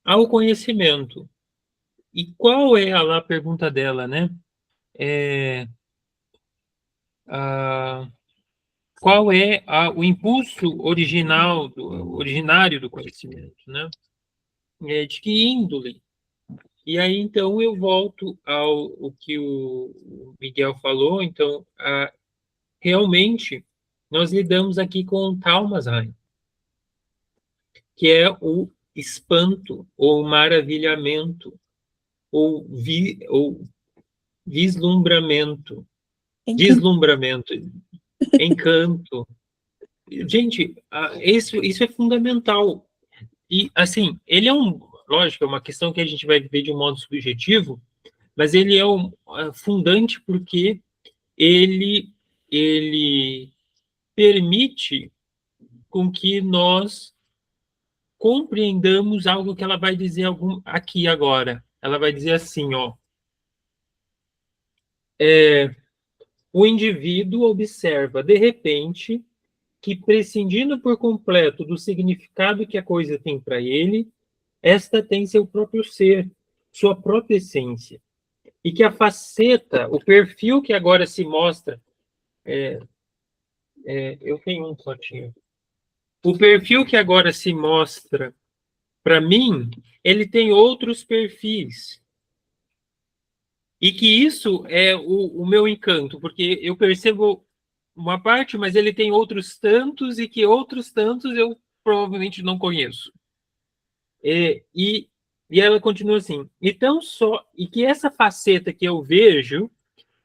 Speaker 1: ao conhecimento. E qual é a pergunta dela, né? Qual é o impulso originário do conhecimento, né? De que índole? E aí, então, eu volto ao que o Miguel falou. Então, realmente, nós lidamos aqui com o Talmasheim, que é o espanto, ou maravilhamento, ou vislumbramento, deslumbramento, encanto. Gente, isso é fundamental. E, assim, ele é lógico, é uma questão que a gente vai ver de um modo subjetivo, mas ele é fundante porque ele ele permite com que nós compreendamos algo que ela vai dizer aqui agora. Ela vai dizer assim, ó, o indivíduo observa, de repente, que prescindindo por completo do significado que a coisa tem para ele, esta tem seu próprio ser, sua própria essência. E que a faceta, o perfil que agora se mostra, eu tenho um fotinho. O perfil que agora se mostra para mim, ele tem outros perfis. E que isso é o meu encanto, porque eu percebo uma parte, mas ele tem outros tantos, e que outros tantos eu provavelmente não conheço. E ela continua assim, e que essa faceta que eu vejo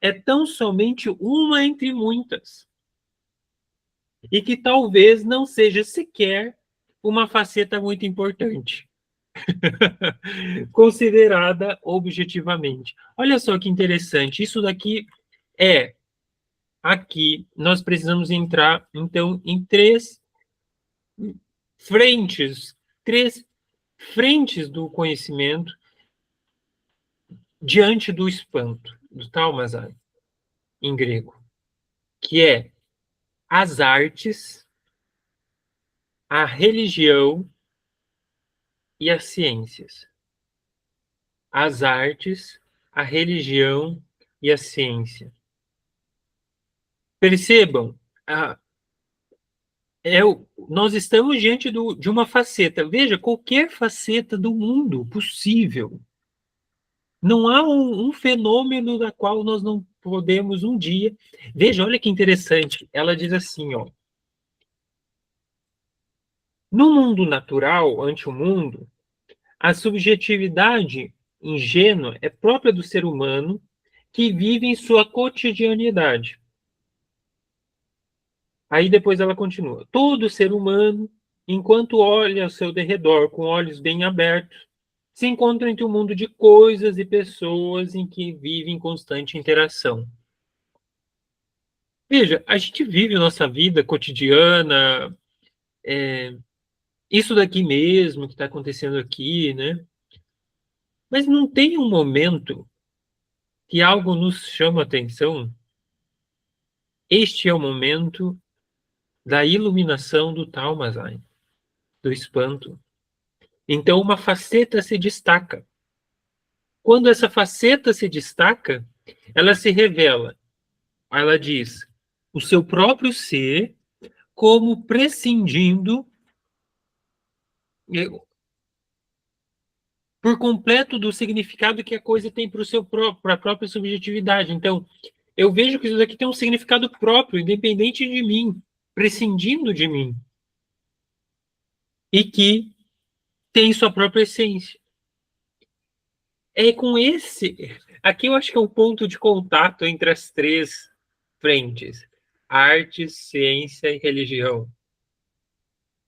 Speaker 1: é tão somente uma entre muitas, e que talvez não seja sequer uma faceta muito importante, considerada objetivamente. Olha só que interessante, isso daqui aqui nós precisamos entrar, então, em três frentes do conhecimento diante do espanto, do Talmazai, em grego, que é as artes, a religião e as ciências. As artes, a religião e a ciência. Percebam, nós estamos diante de uma faceta. Veja, qualquer faceta do mundo possível. Não há um fenômeno da qual nós não podemos um dia... Veja, olha que interessante. Ela diz assim, ó. No mundo natural, ante o mundo, a subjetividade ingênua é própria do ser humano que vive em sua cotidianidade. Aí depois ela continua. Todo ser humano, enquanto olha ao seu derredor com olhos bem abertos, se encontra entre um mundo de coisas e pessoas em que vive em constante interação. Veja, a gente vive a nossa vida cotidiana, isso daqui mesmo que está acontecendo aqui, né? Mas não tem um momento que algo nos chama a atenção. Este é o momento da iluminação do Talmazai, do espanto. Então, uma faceta se destaca. Quando essa faceta se destaca, ela se revela. Ela diz o seu próprio ser como prescindindo por completo do significado que a coisa tem para a própria subjetividade. Então, eu vejo que isso daqui tem um significado próprio, independente de mim, prescindindo de mim. E que tem sua própria essência. É com esse... Aqui eu acho que é um ponto de contato entre as três frentes. Arte, ciência e religião.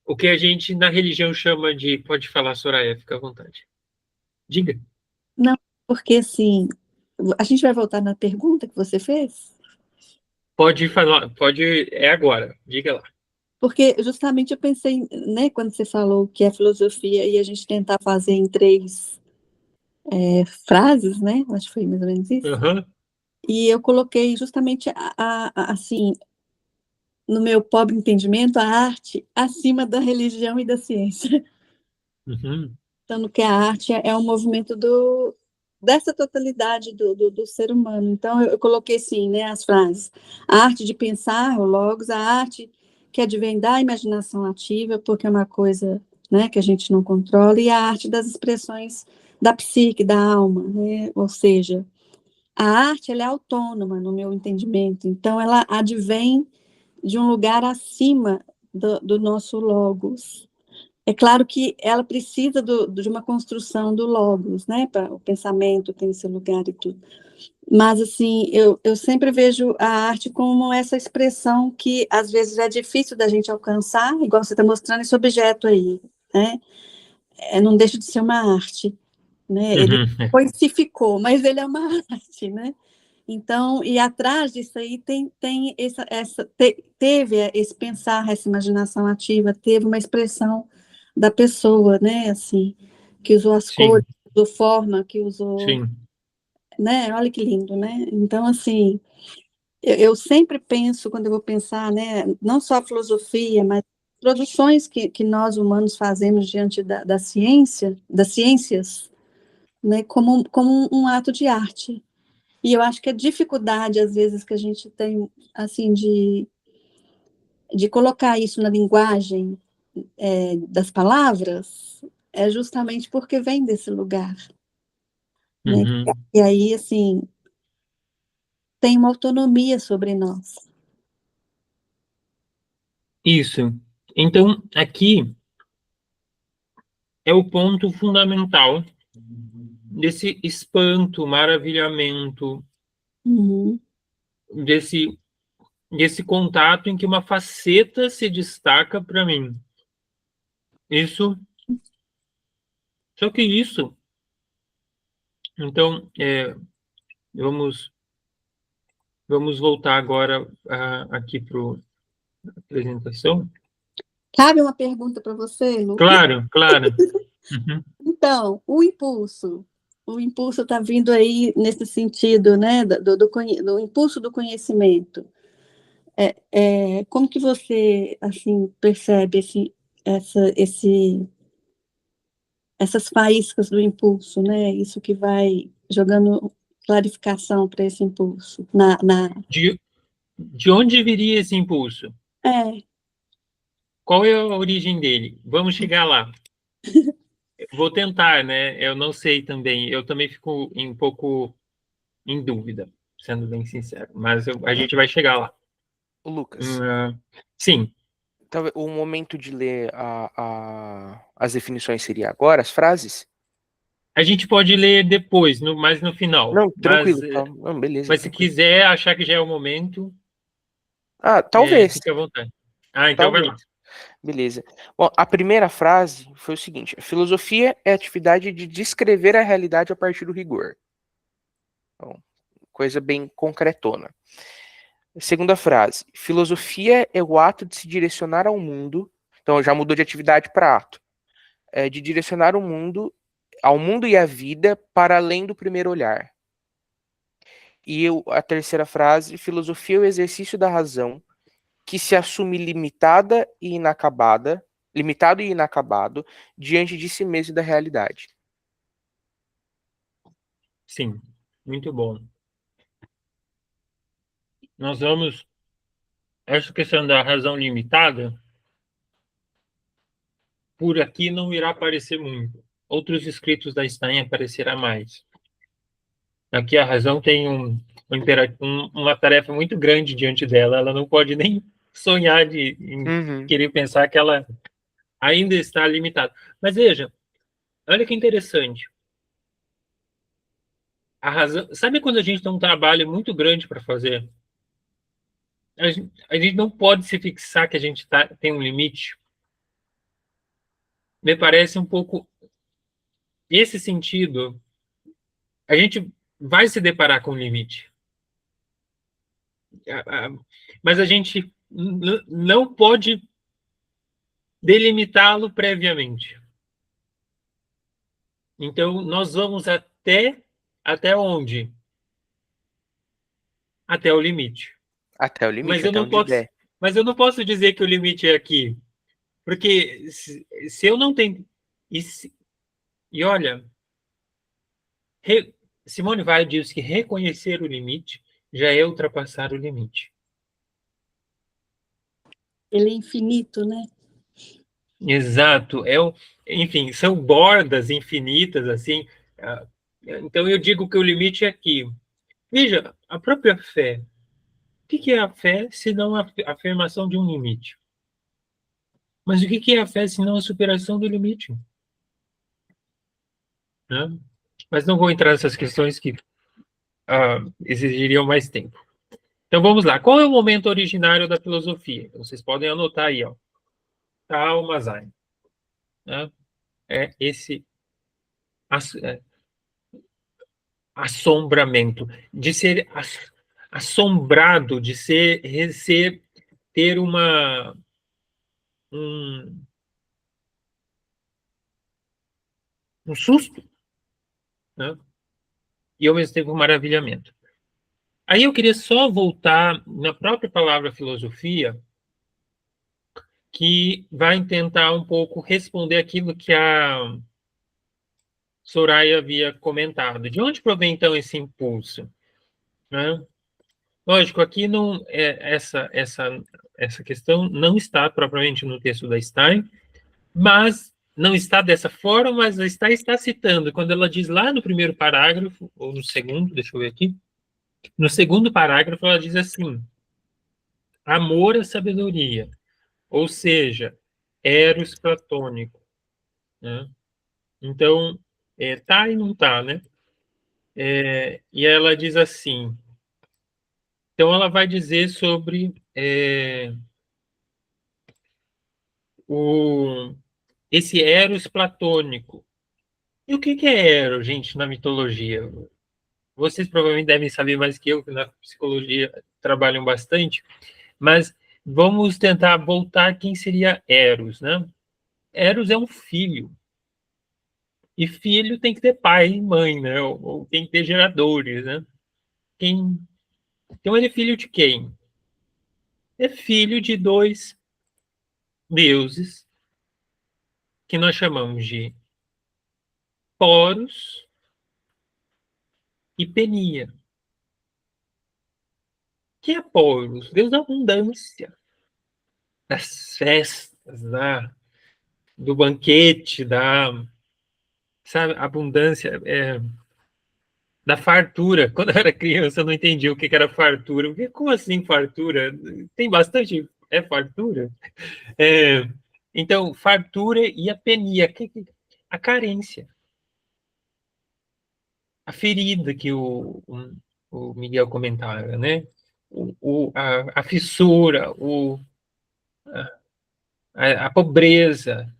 Speaker 1: O que a gente na religião chama de... Pode falar, Soraya, fica à vontade. Diga.
Speaker 3: Não, porque assim, a gente vai voltar na pergunta que você fez?
Speaker 1: Pode falar, é agora, diga lá.
Speaker 3: Porque justamente eu pensei, né, quando você falou que é filosofia e a gente tentar fazer em três frases, né, acho que foi mais ou menos isso, e eu coloquei justamente, assim, no meu pobre entendimento, a arte acima da religião e da ciência. Então, que a arte é um movimento dessa totalidade do ser humano. Então, eu coloquei assim, né, as frases. A arte de pensar, o logos, a arte que advém da imaginação ativa, porque é uma coisa, né, que a gente não controla, e a arte das expressões da psique, da alma, né? Ou seja, a arte ela é autônoma, no meu entendimento, então ela advém de um lugar acima do nosso logos. É claro que ela precisa de uma construção do logos, né? O pensamento tem esse lugar e tudo. Mas, assim, eu sempre vejo a arte como essa expressão que, às vezes, é difícil da gente alcançar, igual você está mostrando esse objeto aí, né? Não deixa de ser uma arte, né? Ele coisificou, mas ele é uma arte, né? Então, e atrás disso aí teve esse pensar, essa imaginação ativa, teve uma expressão da pessoa, né, assim, que usou as cores,
Speaker 1: Sim,
Speaker 3: que usou forma, que usou,
Speaker 1: sim.
Speaker 3: né, olha que lindo, né? Então, assim, eu sempre penso, quando eu vou pensar, né, não só a filosofia, mas produções que nós humanos fazemos diante da ciência, das ciências, né, como um ato de arte. E eu acho que a dificuldade, às vezes, que a gente tem, assim, de colocar isso na linguagem das palavras, é justamente porque vem desse lugar, né?
Speaker 1: Uhum.
Speaker 3: E aí, assim, tem uma autonomia sobre nós.
Speaker 1: Isso. Então, aqui é o ponto fundamental desse espanto, maravilhamento,
Speaker 3: Uhum.
Speaker 1: desse, desse contato em que uma faceta se destaca para mim. Isso, só que isso. Então, vamos, vamos voltar agora aqui para a apresentação.
Speaker 3: Cabe uma pergunta para você, Lu?
Speaker 1: Claro, claro. Uhum.
Speaker 3: Então, o impulso está vindo aí nesse sentido, né, do impulso do conhecimento. Como que você, assim, percebe essa, esse, essas faíscas do impulso, né? Isso que vai jogando clarificação para esse impulso.
Speaker 1: De onde viria esse impulso?
Speaker 3: É,
Speaker 1: Qual é a origem dele? Vamos chegar lá. Vou tentar, né? Eu não sei também. Eu também fico um pouco em dúvida, sendo bem sincero. Mas a gente vai chegar lá.
Speaker 2: O Lucas,
Speaker 1: Sim,
Speaker 2: talvez o momento de ler as definições seria agora, as frases?
Speaker 1: a gente pode ler depois, mais no final.
Speaker 2: Não,
Speaker 1: Mas,
Speaker 2: tranquilo. Não, beleza,
Speaker 1: mas se
Speaker 2: tranquilo.
Speaker 1: quiser achar que já é o momento,
Speaker 2: Ah, talvez,
Speaker 1: fique à vontade. Ah, então vai lá.
Speaker 2: talvez. Beleza. Bom, a primeira frase foi o seguinte: a filosofia é a atividade de descrever a realidade a partir do rigor. Então, coisa bem concretona. Segunda frase: filosofia é o ato de se direcionar ao mundo. Então, já mudou de atividade para ato. De direcionar o mundo, ao mundo e à vida para além do primeiro olhar. E a terceira frase: filosofia é o exercício da razão que se assume limitado e inacabado diante de si mesmo e da realidade.
Speaker 1: Sim, muito bom. Nós vamos. Essa questão da razão limitada, por aqui não irá aparecer muito. Outros escritos da Stein aparecerá mais. Aqui a razão tem uma tarefa muito grande diante dela. Ela não pode nem sonhar em
Speaker 2: Uhum.
Speaker 1: querer pensar que ela ainda está limitada. Mas veja, olha que interessante. A razão, sabe quando a gente tem um trabalho muito grande para fazer? A gente não pode se fixar que a gente tem um limite. Me parece um pouco esse sentido. A gente vai se deparar com um limite. Mas a gente não pode delimitá-lo previamente. Então, nós vamos até onde? Até o limite.
Speaker 2: Até o
Speaker 1: Mas
Speaker 2: limite,
Speaker 1: eu
Speaker 2: até
Speaker 1: não
Speaker 2: onde
Speaker 1: posso,
Speaker 2: der.
Speaker 1: mas eu não posso dizer que o limite é aqui, porque se eu não tenho e olha, Simone Weil diz que reconhecer o limite já é ultrapassar o limite.
Speaker 3: ele é infinito, né?
Speaker 1: Exato, enfim, são bordas infinitas assim. Então eu digo que o limite é aqui. Veja, a própria fé. O que é a fé se não a afirmação de um limite? Mas o que é a fé se não a superação do limite? Né? Mas não vou entrar nessas questões que exigiriam mais tempo. Então vamos lá. Qual é o momento originário da filosofia? Vocês podem anotar aí, ó. Almazain. Né? É esse. É, assombramento, de ser assombrado, de ter um, um susto, né? E ao mesmo tempo um maravilhamento. Aí eu queria só voltar na própria palavra filosofia, que vai tentar um pouco responder aquilo que a Soraya havia comentado. De onde provém, então, esse impulso? Né? Lógico, aqui não essa questão não está propriamente no texto da Stein, mas não está dessa forma, mas a Stein está citando, quando ela diz lá no primeiro parágrafo, ou no segundo, deixa eu ver aqui, no segundo parágrafo ela diz assim, amor à sabedoria, ou seja, eros platônico, né? Então, tá e não tá, né? E ela diz assim, então ela vai dizer sobre esse eros platônico. E o que é eros, gente, na mitologia? Vocês provavelmente devem saber mais que eu, que na psicologia trabalham bastante, mas vamos tentar voltar quem seria Eros, né? Eros é um filho. E filho tem que ter pai e mãe, né? Ou tem que ter geradores, né? Então ele é filho de quem? É filho de dois deuses que nós chamamos de Poros e Penia. Que é Poros? Deus da abundância, das festas, do banquete, sabe, abundância, da fartura. Quando eu era criança, eu não entendia o que era fartura. Como assim fartura? Tem bastante. É fartura? É, então, fartura e a penia, a carência, a ferida que o Miguel comentava, né? A fissura, a pobreza,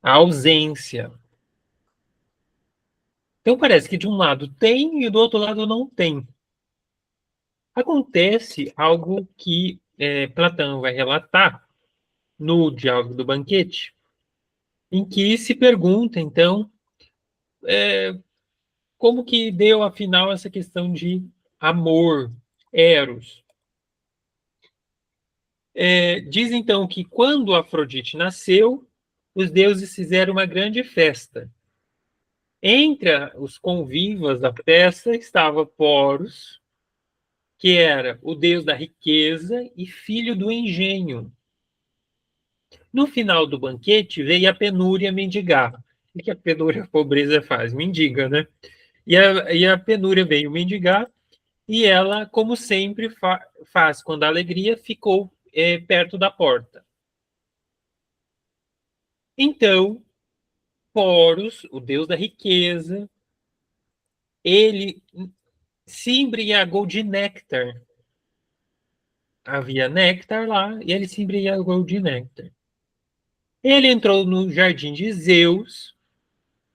Speaker 1: a ausência. Então, parece que de um lado tem e do outro lado não tem. Acontece algo que Platão vai relatar no Diálogo do Banquete, em que se pergunta, então, como que deu, afinal, essa questão de amor, eros. Diz, então, que quando Afrodite nasceu, os deuses fizeram uma grande festa. Entre os convivas da festa estava Poros, que era o deus da riqueza e filho do engenho. No final do banquete, veio a penúria mendigar. O que a penúria, a pobreza faz? Mendiga, né? E a penúria veio mendigar, e ela, como sempre faz quando a alegria, ficou perto da porta. Então, Poros, o deus da riqueza, ele se embriagou de néctar. Havia néctar lá, e ele se embriagou de néctar. Ele entrou no jardim de Zeus,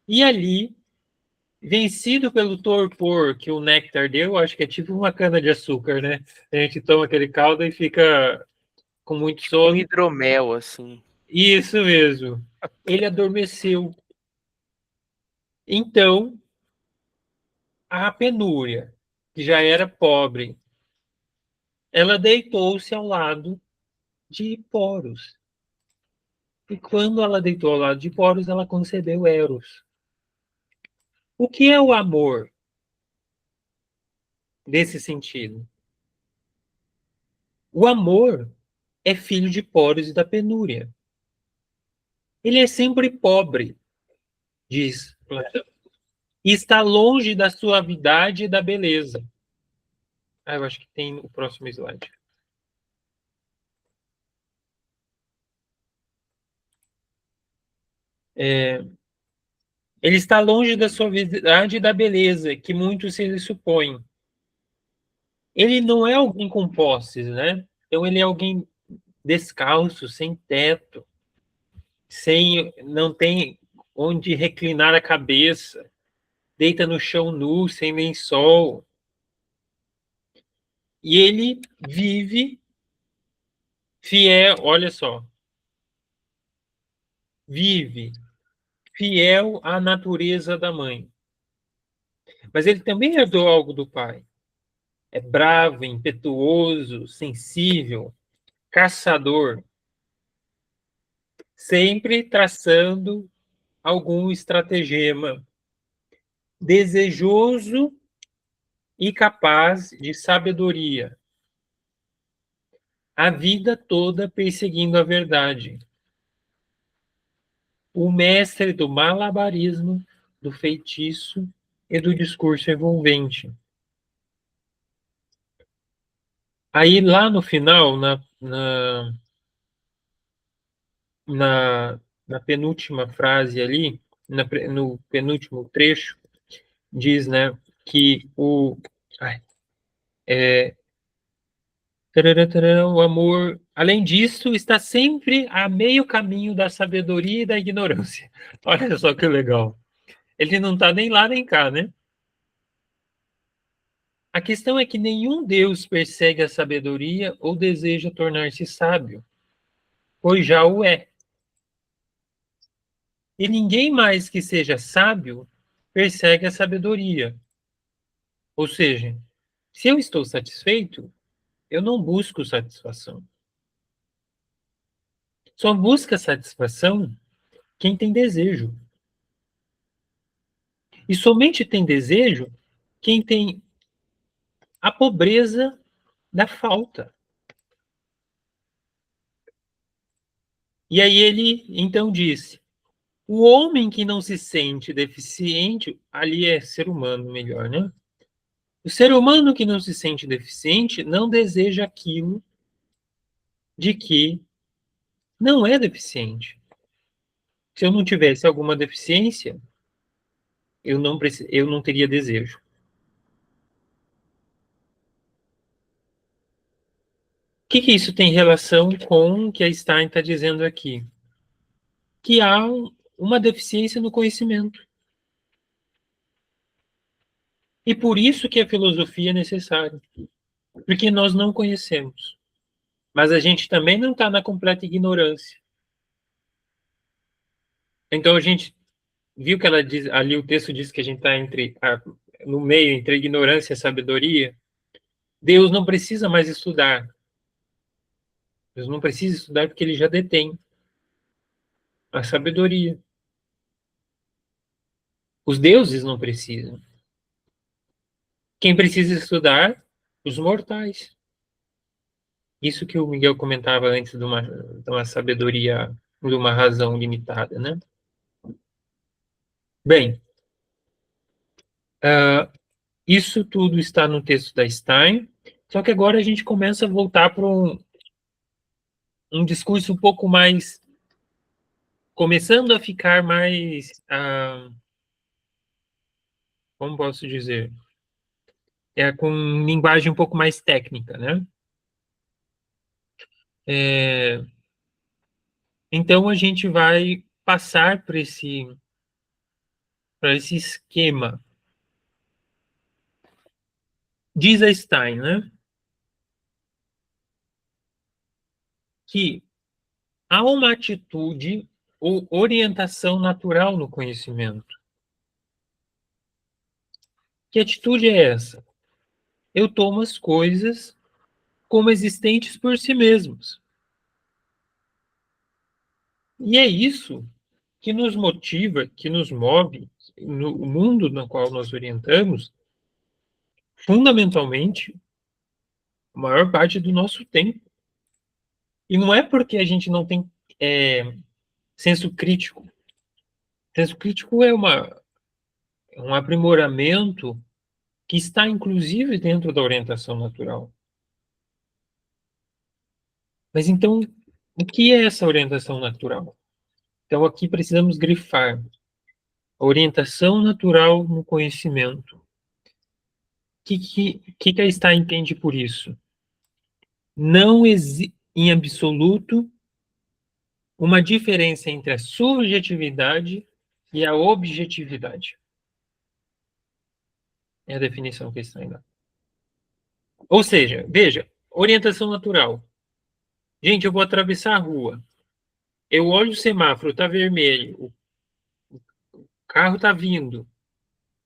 Speaker 1: e ali, vencido pelo torpor que o néctar deu, acho que é tipo uma cana de açúcar, né? A gente toma aquele caldo e fica com muito sono.
Speaker 2: Um hidromel, assim.
Speaker 1: Isso mesmo. Ele adormeceu. Então, a penúria, que já era pobre, ela deitou-se ao lado de Poros. E quando ela deitou ao lado de Poros, ela concebeu Eros. O que é o amor nesse sentido? O amor é filho de Poros e da penúria. Ele é sempre pobre, diz Platão, e está longe da suavidade e da beleza. Eu acho que tem o próximo slide. Ele está longe da suavidade e da beleza, que muitos se supõem. Ele não é alguém com posses, né? Então ele é alguém descalço, sem teto, não tem onde reclinar a cabeça. deita no chão nu, sem lençol. E ele vive fiel, olha só, vive fiel à natureza da mãe. Mas ele também herdou algo do pai. É bravo, impetuoso, sensível, caçador, sempre traçando algum estratagema, desejoso e capaz de sabedoria. A vida toda perseguindo a verdade. O mestre do malabarismo, do feitiço e do discurso envolvente. Aí, lá no final, na penúltima frase ali, no penúltimo trecho, diz, né, que o amor, além disso, está sempre a meio caminho da sabedoria e da ignorância. Olha só que legal. Ele não está nem lá nem cá, né? A questão é que nenhum Deus persegue a sabedoria ou deseja tornar-se sábio, pois já o é. E ninguém mais que seja sábio persegue a sabedoria. Ou seja, se eu estou satisfeito, eu não busco satisfação. Só busca satisfação quem tem desejo. E somente tem desejo quem tem a pobreza da falta. E aí ele então disse: o homem que não se sente deficiente, ali é ser humano melhor, né? O ser humano que não se sente deficiente não deseja aquilo de que não é deficiente. Se eu não tivesse alguma deficiência, eu não teria desejo. O que isso tem relação com o que a Stein está dizendo aqui? Que há uma deficiência no conhecimento. E por isso que a filosofia é necessária. Porque nós não conhecemos. Mas a gente também não está na completa ignorância. Então a gente viu que ela diz, ali o texto diz que a gente está no meio entre a ignorância e a sabedoria. Deus não precisa mais estudar. Deus não precisa estudar porque ele já detém a sabedoria. Os deuses não precisam. Quem precisa estudar? Os mortais. Isso que o Miguel comentava antes de uma sabedoria, de uma razão limitada, né? Bem, isso tudo está no texto da Stein, só que agora a gente começa a voltar para um discurso um pouco mais, começando a ficar mais, como posso dizer, com linguagem um pouco mais técnica, né? Então a gente vai passar para esse esquema. Diz a Stein, né, que há uma atitude ou orientação natural no conhecimento. Que atitude é essa? Eu tomo as coisas como existentes por si mesmos. E é isso que nos motiva, que nos move no mundo no qual nós orientamos, fundamentalmente, a maior parte do nosso tempo. E não é porque a gente não tem senso crítico. Senso crítico é um aprimoramento que está, inclusive, dentro da orientação natural. Mas, então, o que é essa orientação natural? Então, aqui precisamos grifar. A orientação natural no conhecimento. O que a Stein entende por isso? Não existe, em absoluto, uma diferença entre a subjetividade e a objetividade. É a definição que está ainda. Ou seja, veja, orientação natural. Gente, eu vou atravessar a rua. Eu olho o semáforo, está vermelho. O carro está vindo.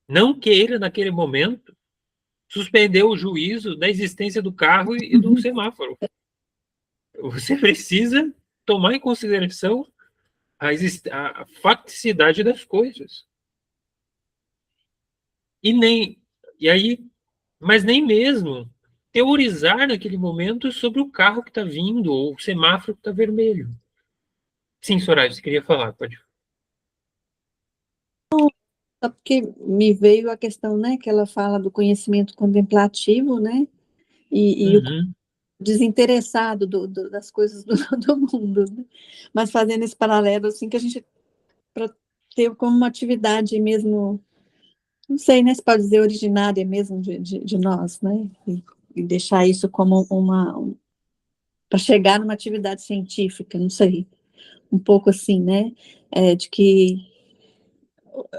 Speaker 1: Não queira, naquele momento, suspender o juízo da existência do carro e do semáforo. Você precisa tomar em consideração a facticidade das coisas. Mas nem mesmo teorizar naquele momento sobre o carro que está vindo ou o semáforo que está vermelho. Sim, Soraya, você queria falar, pode.
Speaker 3: Só porque me veio a questão, né, que ela fala do conhecimento contemplativo, né, e o desinteressado das coisas do mundo, né? Mas fazendo esse paralelo, assim, que a gente, para ter como uma atividade mesmo, não sei, né, se pode dizer originária mesmo de nós, né, e deixar isso como para chegar numa atividade científica, não sei, um pouco assim, né, de que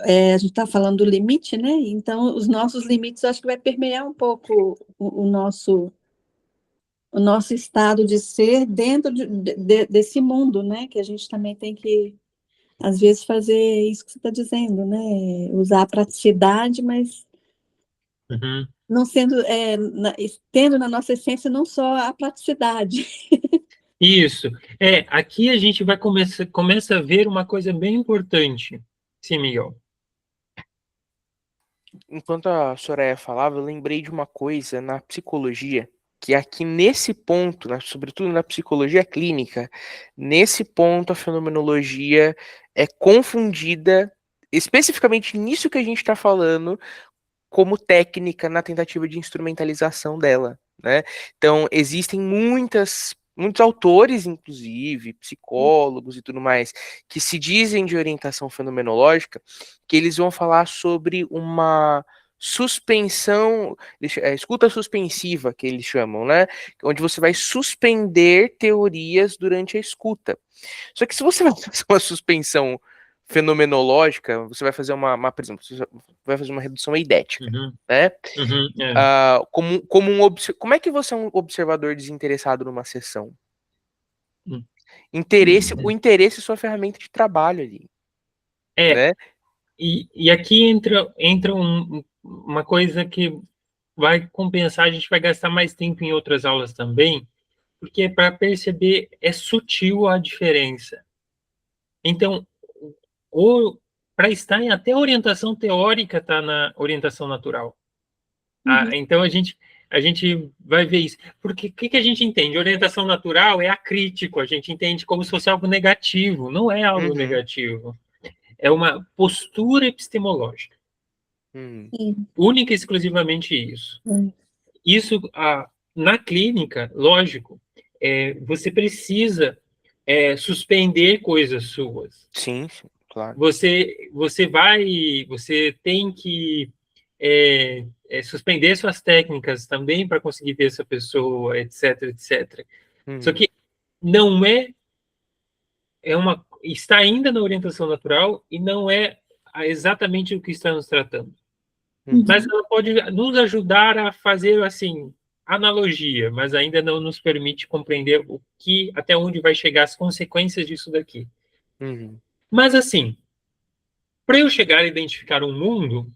Speaker 3: a gente está falando do limite, né, então os nossos limites, eu acho que vai permear um pouco o nosso estado de ser dentro desse mundo, né, que a gente também tem que, às vezes, fazer isso que você está dizendo, né, usar a praticidade, mas não sendo, tendo na nossa essência não só a praticidade.
Speaker 1: Isso. Aqui a gente vai começa a ver uma coisa bem importante. Sim, Miguel.
Speaker 2: Enquanto a Soraya falava, eu lembrei de uma coisa na psicologia, que aqui nesse ponto, sobretudo na psicologia clínica, nesse ponto a fenomenologia é confundida, especificamente nisso que a gente está falando, como técnica na tentativa de instrumentalização dela, né? Então, existem muitos autores, inclusive, psicólogos e tudo mais, que se dizem de orientação fenomenológica, que eles vão falar sobre uma suspensão, escuta suspensiva, que eles chamam, né? Onde você vai suspender teorias durante a escuta. Só que se você vai fazer uma suspensão fenomenológica, você vai fazer por exemplo, você vai fazer uma redução eidética, né? Como é que você é um observador desinteressado numa sessão? O interesse é sua ferramenta de trabalho ali. Né?
Speaker 1: E aqui entra uma coisa que vai compensar, a gente vai gastar mais tempo em outras aulas também, porque para perceber é sutil a diferença. Então, para estar em até orientação teórica está na orientação natural. Então a gente vai ver isso. Porque o que a gente entende? Orientação natural é acrítico, a gente entende como se fosse algo negativo, não é algo negativo. É uma postura epistemológica. Única e exclusivamente isso. Isso, na clínica, lógico, você precisa suspender coisas suas.
Speaker 2: Sim, claro.
Speaker 1: Você tem que suspender suas técnicas também para conseguir ver essa pessoa, etc, etc. Só que não está ainda na orientação natural e não é exatamente o que está nos tratando. Mas ela pode nos ajudar a fazer, assim, analogia, mas ainda não nos permite compreender até onde vai chegar as consequências disso daqui. Mas, assim, para eu chegar a identificar um mundo,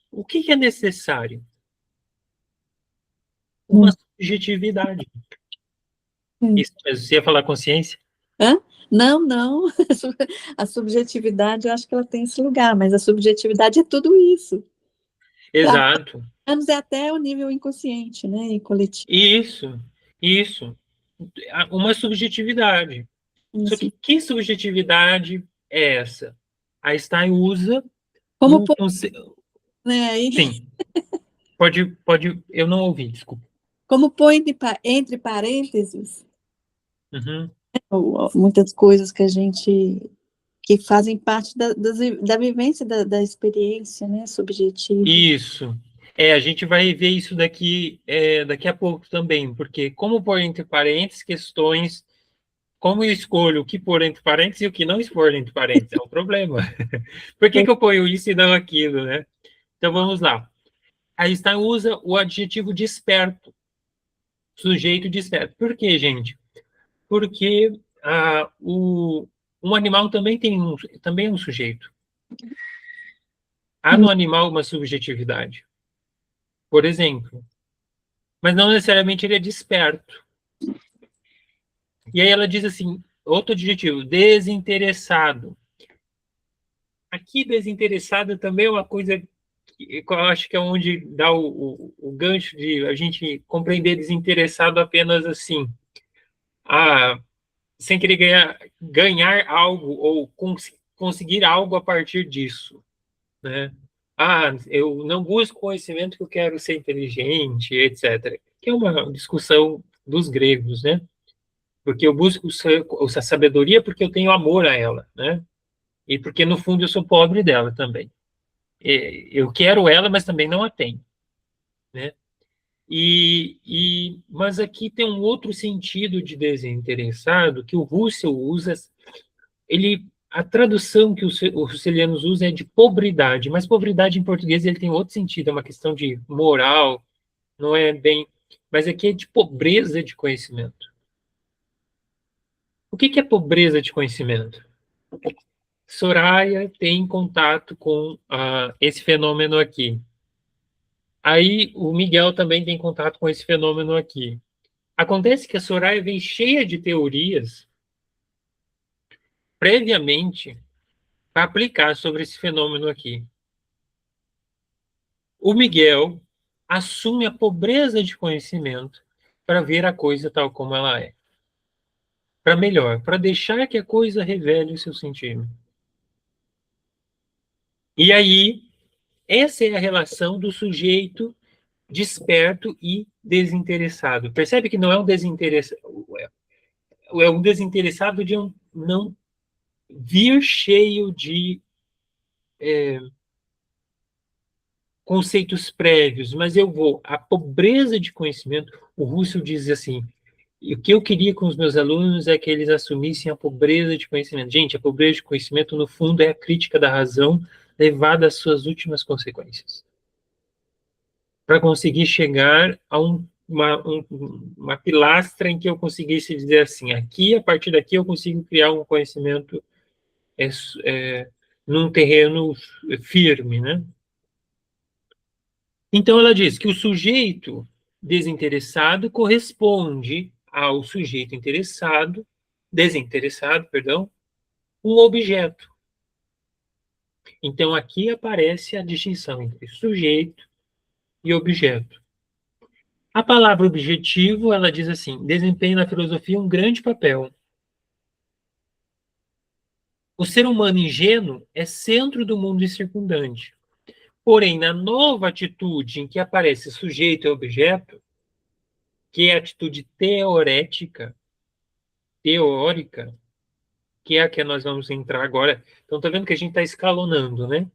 Speaker 1: o que é necessário? Uma subjetividade. Isso mesmo, você ia falar consciência?
Speaker 3: Não. A subjetividade, eu acho que ela tem esse lugar, mas a subjetividade é tudo isso.
Speaker 1: Exato.
Speaker 3: Menos é até o nível inconsciente, né, e coletivo.
Speaker 1: Isso. Uma subjetividade. Só que subjetividade é essa? A Stein usa
Speaker 3: como
Speaker 1: Sim. Pode, eu não ouvi, desculpa.
Speaker 3: Como põe entre parênteses muitas coisas que fazem parte da vivência, da experiência, né, subjetiva.
Speaker 1: Isso. A gente vai ver isso daqui a pouco também, porque como pôr entre parênteses questões, como eu escolho o que pôr entre parênteses e o que não expor entre parênteses, é um problema. Por que eu ponho isso e não aquilo, né? Então, vamos lá. Einstein usa o adjetivo desperto, sujeito desperto. Por quê, gente? Porque um animal também também é um sujeito. Há no animal uma subjetividade, por exemplo, mas não necessariamente ele é desperto. E aí ela diz assim, outro adjetivo, desinteressado. Aqui, desinteressado também é uma coisa que eu acho que é onde dá o gancho de a gente compreender desinteressado apenas assim, sem querer ganhar algo ou conseguir algo a partir disso, né? Eu não busco conhecimento que eu quero ser inteligente, etc. Que é uma discussão dos gregos, né? Porque eu busco a sabedoria porque eu tenho amor a ela, né? E porque, no fundo, eu sou pobre dela também. Eu quero ela, mas também não a tenho, né? Mas aqui tem um outro sentido de desinteressado que o Russell usa. A tradução que os russelianos usam é de pobridade, mas pobridade em português ele tem outro sentido, é uma questão de moral, não é bem, mas aqui é de pobreza de conhecimento. O que é pobreza de conhecimento? Soraya tem contato com esse fenômeno aqui. Aí o Miguel também tem contato com esse fenômeno aqui. Acontece que a Soraya vem cheia de teorias previamente para aplicar sobre esse fenômeno aqui. O Miguel assume a pobreza de conhecimento para ver a coisa tal como ela é. Para melhor, para deixar que a coisa revele o seu sentido. E aí, essa é a relação do sujeito desperto e desinteressado. Percebe que não é um desinteressado, é um desinteressado de não vir cheio de conceitos prévios, mas a pobreza de conhecimento, o Russell diz assim, e o que eu queria com os meus alunos é que eles assumissem a pobreza de conhecimento. Gente, a pobreza de conhecimento, no fundo, é a crítica da razão levada às suas últimas consequências. Para conseguir chegar a uma pilastra em que eu conseguisse dizer assim, aqui, a partir daqui, eu consigo criar um conhecimento num terreno firme, né? Então, ela diz que o sujeito desinteressado corresponde ao sujeito desinteressado, perdão, um objeto. Então, aqui aparece a distinção entre sujeito e objeto. A palavra objetivo, ela diz assim, desempenha na filosofia um grande papel. O ser humano ingênuo é centro do mundo circundante. Porém, na nova atitude em que aparece sujeito e objeto, que é a atitude teórica, que é a que nós vamos entrar agora. Então, tá vendo que a gente está escalonando, né?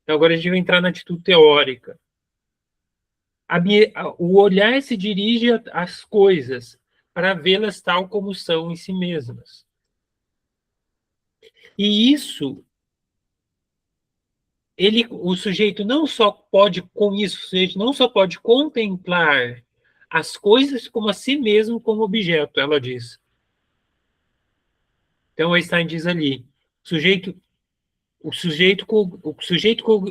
Speaker 1: Então, agora a gente vai entrar na atitude teórica. O olhar se dirige às coisas para vê-las tal como são em si mesmas. E isso, o sujeito não só pode, com isso, o sujeito não só pode contemplar as coisas como a si mesmo como objeto, ela diz. Então, Einstein diz ali,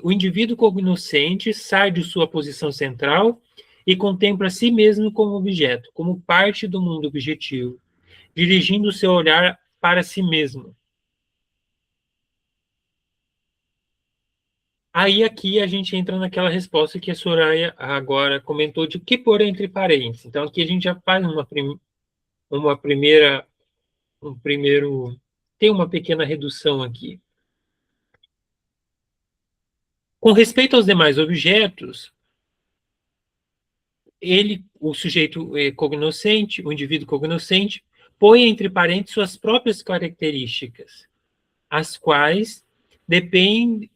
Speaker 1: o indivíduo cognoscente sai de sua posição central e contempla a si mesmo como objeto, como parte do mundo objetivo, dirigindo o seu olhar para si mesmo. Aí aqui a gente entra naquela resposta que a Soraya agora comentou de o que pôr entre parênteses. Então aqui a gente já faz tem uma pequena redução aqui. Com respeito aos demais objetos, o sujeito cognoscente, o indivíduo cognoscente, põe entre parênteses suas próprias características, as quais depende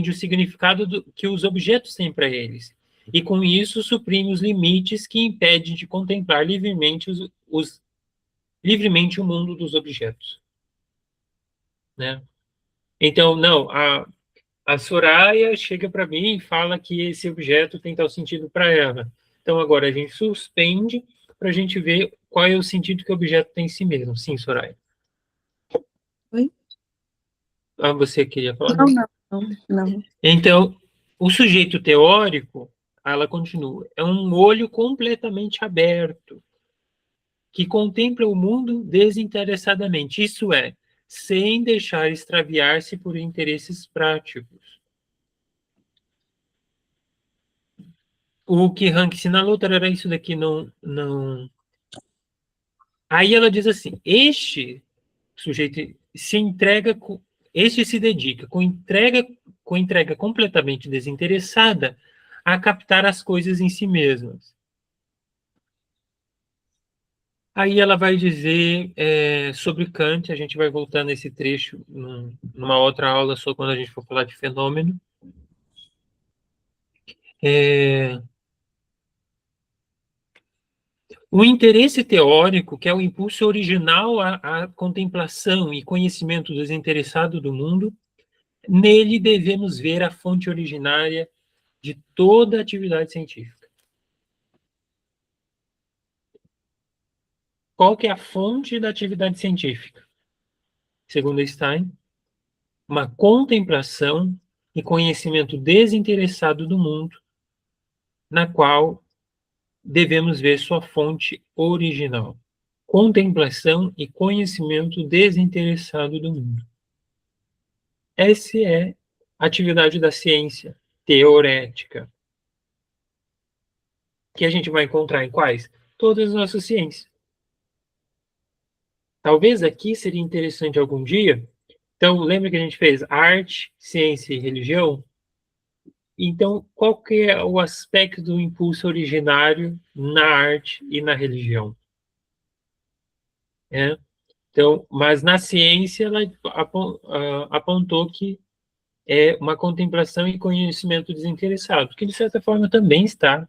Speaker 1: o significado que os objetos têm para eles, e com isso suprime os limites que impedem de contemplar livremente livremente o mundo dos objetos, né? Então, não, a Soraya chega para mim e fala que esse objeto tem tal sentido para ela. Então, agora a gente suspende para a gente ver qual é o sentido que o objeto tem em si mesmo. Sim, Soraya.
Speaker 3: Oi?
Speaker 1: Ah, você queria falar?
Speaker 3: Não.
Speaker 1: Então, o sujeito teórico, ela continua, é um olho completamente aberto, que contempla o mundo desinteressadamente, isso é, sem deixar extraviar-se por interesses práticos. O que Rank sinalou, tarará, isso daqui não... Aí ela diz assim, este sujeito se entrega, este se dedica com entrega completamente desinteressada a captar as coisas em si mesmas. Aí ela vai dizer sobre Kant, a gente vai voltar nesse trecho numa outra aula, só quando a gente for falar de fenômeno. O interesse teórico, que é o impulso original à contemplação e conhecimento desinteressado do mundo, nele devemos ver a fonte originária de toda atividade científica. Qual que é a fonte da atividade científica? Segundo Stein, uma contemplação e conhecimento desinteressado do mundo, na qual devemos ver sua fonte original. Contemplação e conhecimento desinteressado do mundo. Essa é a atividade da ciência teorética, que a gente vai encontrar em quais? Todas as nossas ciências. Talvez aqui seria interessante algum dia. Então, lembra que a gente fez arte, ciência e religião? Então, qual que é o aspecto do impulso originário na arte e na religião? Então, mas na ciência ela apontou que é uma contemplação e conhecimento desinteressado, que de certa forma também está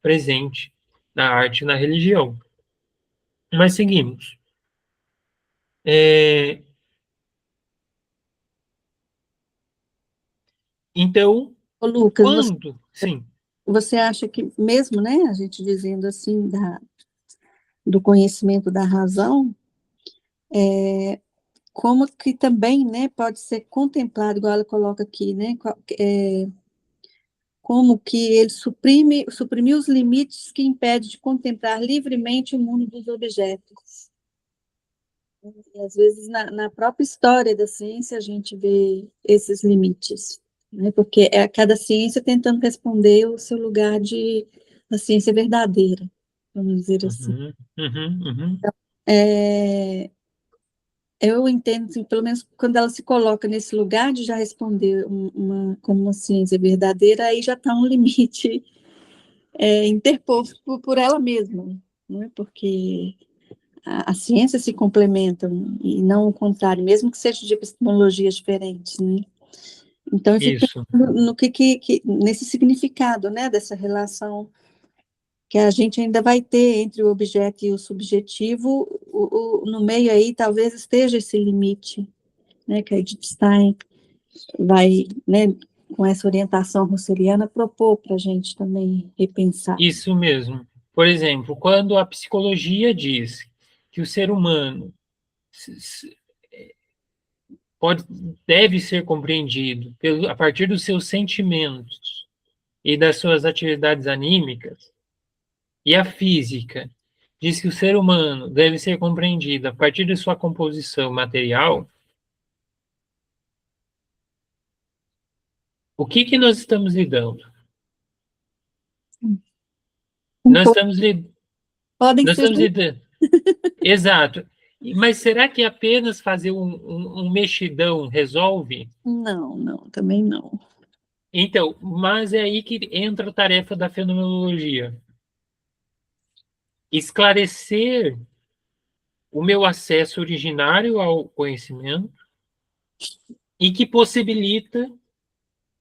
Speaker 1: presente na arte e na religião. Mas seguimos. Então,
Speaker 3: Ô, Lucas,
Speaker 1: quando... Sim.
Speaker 3: Você acha que, mesmo, né, a gente dizendo assim, do conhecimento da razão, como que também, né, pode ser contemplado, igual ela coloca aqui, né, como que ele suprimiu os limites que impede de contemplar livremente o mundo dos objetos. E, às vezes, na própria história da ciência, a gente vê esses limites, né, porque é cada ciência tentando responder o seu lugar da ciência verdadeira, vamos dizer assim. É, eu entendo, assim, pelo menos quando ela se coloca nesse lugar de já responder como uma ciência verdadeira, aí já está um limite interposto por ela mesma, né? Porque a ciência se complementa e não o contrário, mesmo que seja de epistemologias diferentes, né? Então, eu fico pensando no nesse significado, né, dessa relação que a gente ainda vai ter entre o objeto e o subjetivo, no meio aí talvez esteja esse limite, né, que a Edith Stein vai, né, com essa orientação russeliana, propor para a gente também repensar.
Speaker 1: Isso mesmo. Por exemplo, quando a psicologia diz que o ser humano deve ser compreendido a partir dos seus sentimentos e das suas atividades anímicas, e a física diz que o ser humano deve ser compreendido a partir de sua composição material, o que nós estamos lidando? Nós estamos lidando... Exato. Mas será que apenas fazer um mexidão resolve?
Speaker 3: Não, também não.
Speaker 1: Então, mas é aí que entra a tarefa da fenomenologia. Esclarecer o meu acesso originário ao conhecimento e que possibilita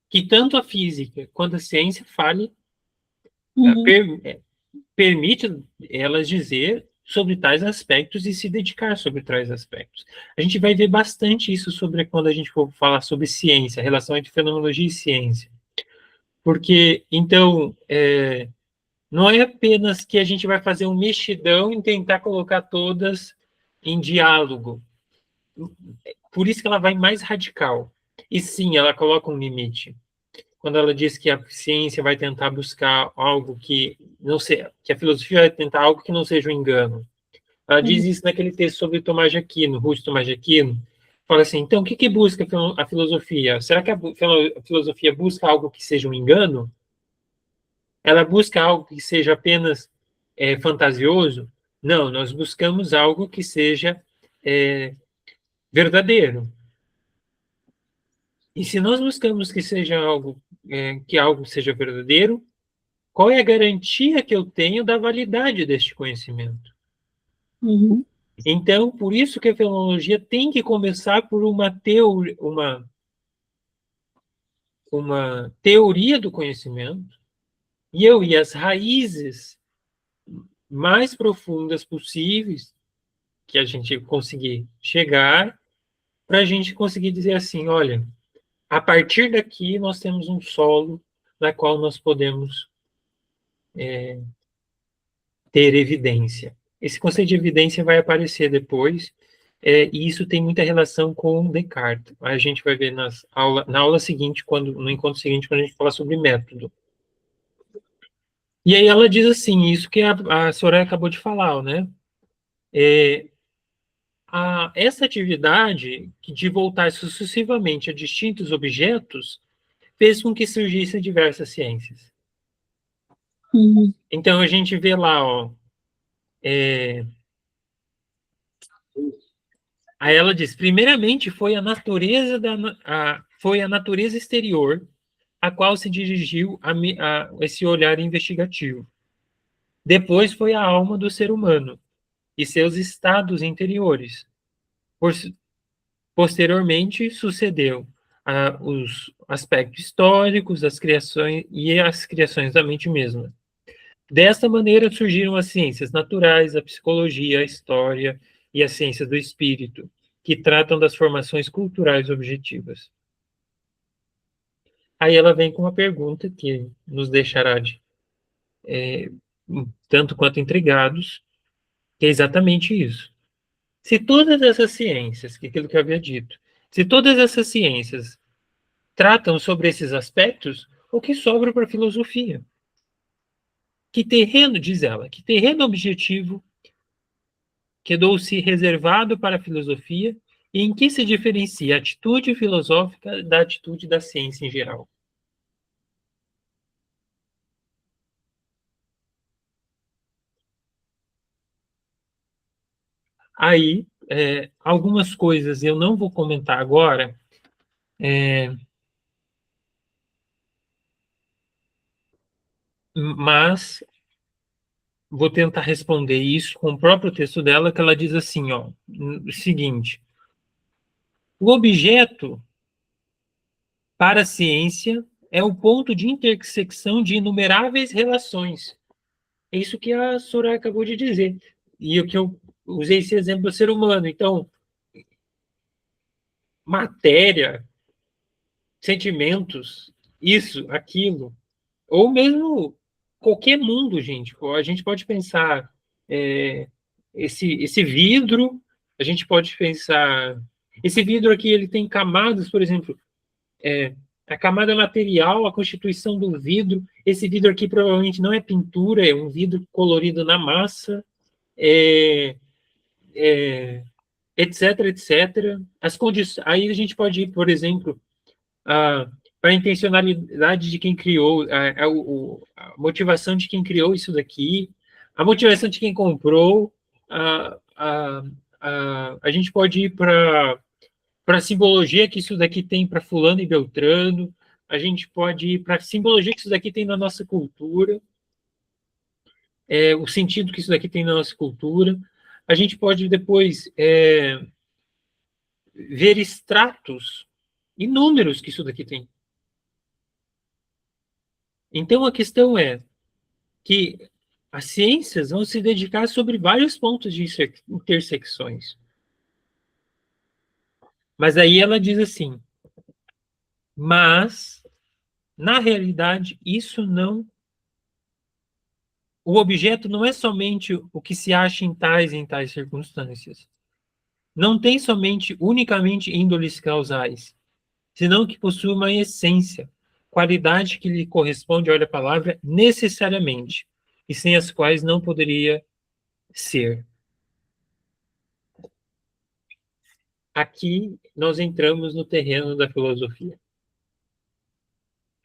Speaker 1: que tanto a física quanto a ciência permite elas dizer sobre tais aspectos e se dedicar sobre tais aspectos. A gente vai ver bastante isso sobre quando a gente for falar sobre ciência, a relação entre fenomenologia e ciência. Porque, então, não é apenas que a gente vai fazer um mexidão em tentar colocar todas em diálogo. Por isso que ela vai mais radical. E sim, ela coloca um limite. Quando ela diz que a ciência vai tentar buscar algo que não seja, que a filosofia vai tentar algo que não seja um engano. Ela diz isso naquele texto sobre Tomás de Aquino, Ruth Tomás de Aquino. Fala assim, então, o que busca a filosofia? Será que a filosofia busca algo que seja um engano? Ela busca algo que seja apenas fantasioso? Não, nós buscamos algo que seja verdadeiro. E se nós buscamos que seja algo, que algo seja verdadeiro, qual é a garantia que eu tenho da validade deste conhecimento?
Speaker 3: Uhum.
Speaker 1: Então, por isso que a fenomenologia tem que começar por uma teoria do conhecimento, e as raízes mais profundas possíveis que a gente conseguir chegar, para a gente conseguir dizer assim, olha, a partir daqui nós temos um solo na qual nós podemos ter evidência. Esse conceito de evidência vai aparecer depois, e isso tem muita relação com Descartes. A gente vai ver na aula seguinte, no encontro seguinte, quando a gente falar sobre método. E aí ela diz assim, isso que a Soraya acabou de falar, né? Essa atividade de voltar sucessivamente a distintos objetos fez com que surgissem diversas ciências.
Speaker 3: Uhum.
Speaker 1: Então a gente vê lá, ó, aí ela diz, primeiramente foi a natureza foi a natureza exterior a qual se dirigiu esse olhar investigativo. Depois foi a alma do ser humano e seus estados interiores. Posteriormente sucedeu os aspectos históricos, as criações da mente mesma. Desta maneira surgiram as ciências naturais, a psicologia, a história e a ciência do espírito, que tratam das formações culturais objetivas. Aí ela vem com uma pergunta que nos deixará tanto quanto intrigados, que é exatamente isso. Se todas essas ciências, que é aquilo que eu havia dito, se todas essas ciências tratam sobre esses aspectos, o que sobra para a filosofia? Que terreno, diz ela, que terreno objetivo quedou-se reservado para a filosofia e em que se diferencia a atitude filosófica da atitude da ciência em geral? Aí, algumas coisas eu não vou comentar agora, mas vou tentar responder isso com o próprio texto dela, que ela diz assim, ó, o seguinte: o objeto para a ciência é o ponto de intersecção de inumeráveis relações. É isso que a Soraya acabou de dizer. E o que eu usei esse exemplo do ser humano. Então, matéria, sentimentos, isso, aquilo, ou mesmo qualquer mundo, gente. A gente pode pensar esse vidro, a gente pode pensar esse vidro aqui, ele tem camadas, por exemplo, a camada material, a constituição do vidro. Esse vidro aqui provavelmente não é pintura, é um vidro colorido na massa, etc, etc. Aí a gente pode ir, por exemplo, para a intencionalidade de quem criou, a motivação de quem criou isso daqui, a motivação de quem comprou, a gente pode ir para a simbologia que isso daqui tem para fulano e beltrano, a gente pode ir para a simbologia que isso daqui tem na nossa cultura, o sentido que isso daqui tem na nossa cultura. A gente pode depois ver extratos inúmeros que isso daqui tem. Então, a questão é que As ciências vão se dedicar sobre vários pontos de intersecções. Mas aí ela diz assim, mas, na realidade, isso não... O objeto não é somente o que se acha em tais circunstâncias. Não tem somente, unicamente índoles causais, senão que possui uma essência, qualidade que lhe corresponde, olha a palavra, necessariamente, e sem as quais não poderia ser. Aqui nós entramos no terreno da filosofia.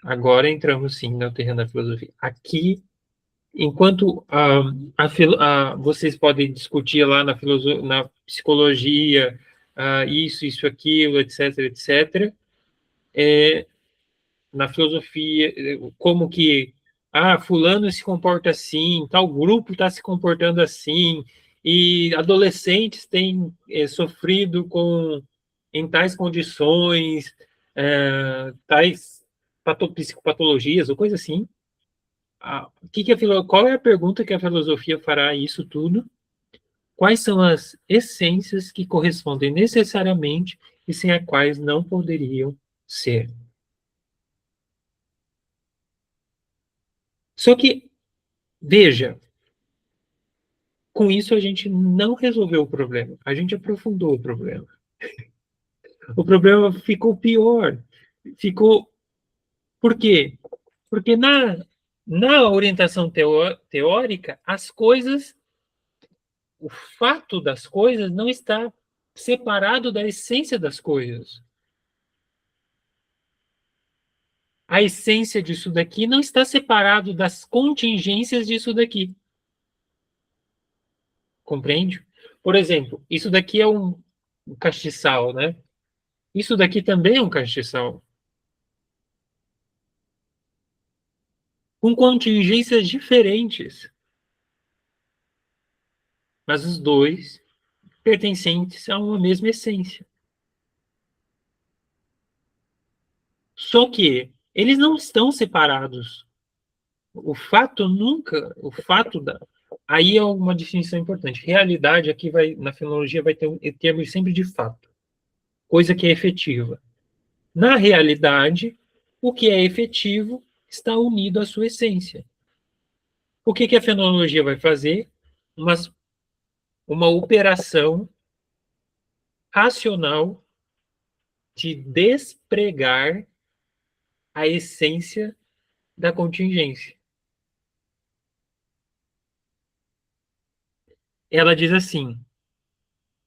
Speaker 1: Agora entramos sim no terreno da filosofia. Aqui, enquanto vocês podem discutir lá na psicologia, isso, aquilo, etc., etc., na filosofia, como que fulano se comporta assim, tal grupo está se comportando assim, e adolescentes têm sofrido em tais condições, tais psicopatologias, ou coisa assim. Qual é a pergunta que a filosofia fará a isso tudo? Quais são as essências que correspondem necessariamente e sem as quais não poderiam ser? Só que, veja, com isso a gente não resolveu o problema, a gente aprofundou o problema. O problema ficou pior. Por quê? Porque na orientação teórica, o fato das coisas não está separado da essência das coisas. A essência disso daqui não está separado das contingências disso daqui. Compreende? Por exemplo, isso daqui é um castiçal, né? Isso daqui também é um castiçal. Com contingências diferentes. Mas os dois pertencentes a uma mesma essência. Só que eles não estão separados. Aí é uma definição importante. Realidade aqui na filologia vai ter um termo sempre de fato. Coisa que é efetiva. Na realidade, o que é efetivo está unido à sua essência. O que a fenomenologia vai fazer? Uma operação racional de despregar a essência da contingência. Ela diz assim,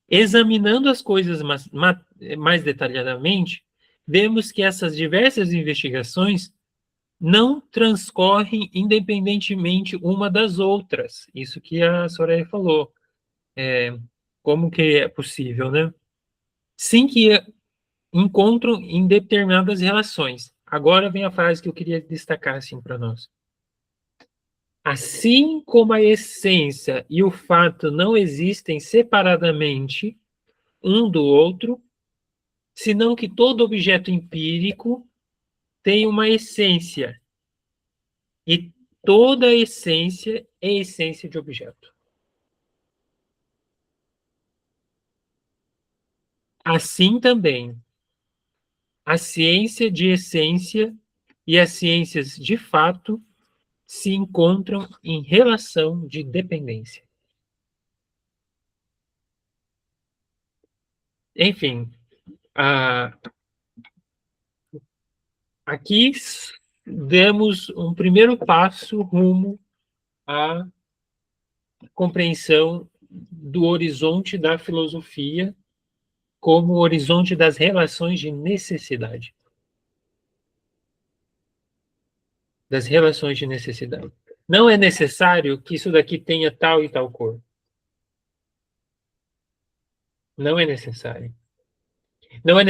Speaker 1: examinando as coisas mais detalhadamente, vemos que essas diversas investigações não transcorrem independentemente uma das outras. Isso que a Soraya falou. Como que é possível, né? Sim que encontram em determinadas relações. Agora vem a frase que eu queria destacar assim para nós. Assim como a essência e o fato não existem separadamente um do outro, senão que todo objeto empírico tem uma essência. E toda essência é essência de objeto. Assim também, a ciência de essência e as ciências de fato se encontram em relação de dependência. Enfim, aqui demos um primeiro passo rumo à compreensão do horizonte da filosofia como o horizonte das relações de necessidade. Das relações de necessidade. Não é necessário que isso daqui tenha tal e tal cor. Não é necessário. Não é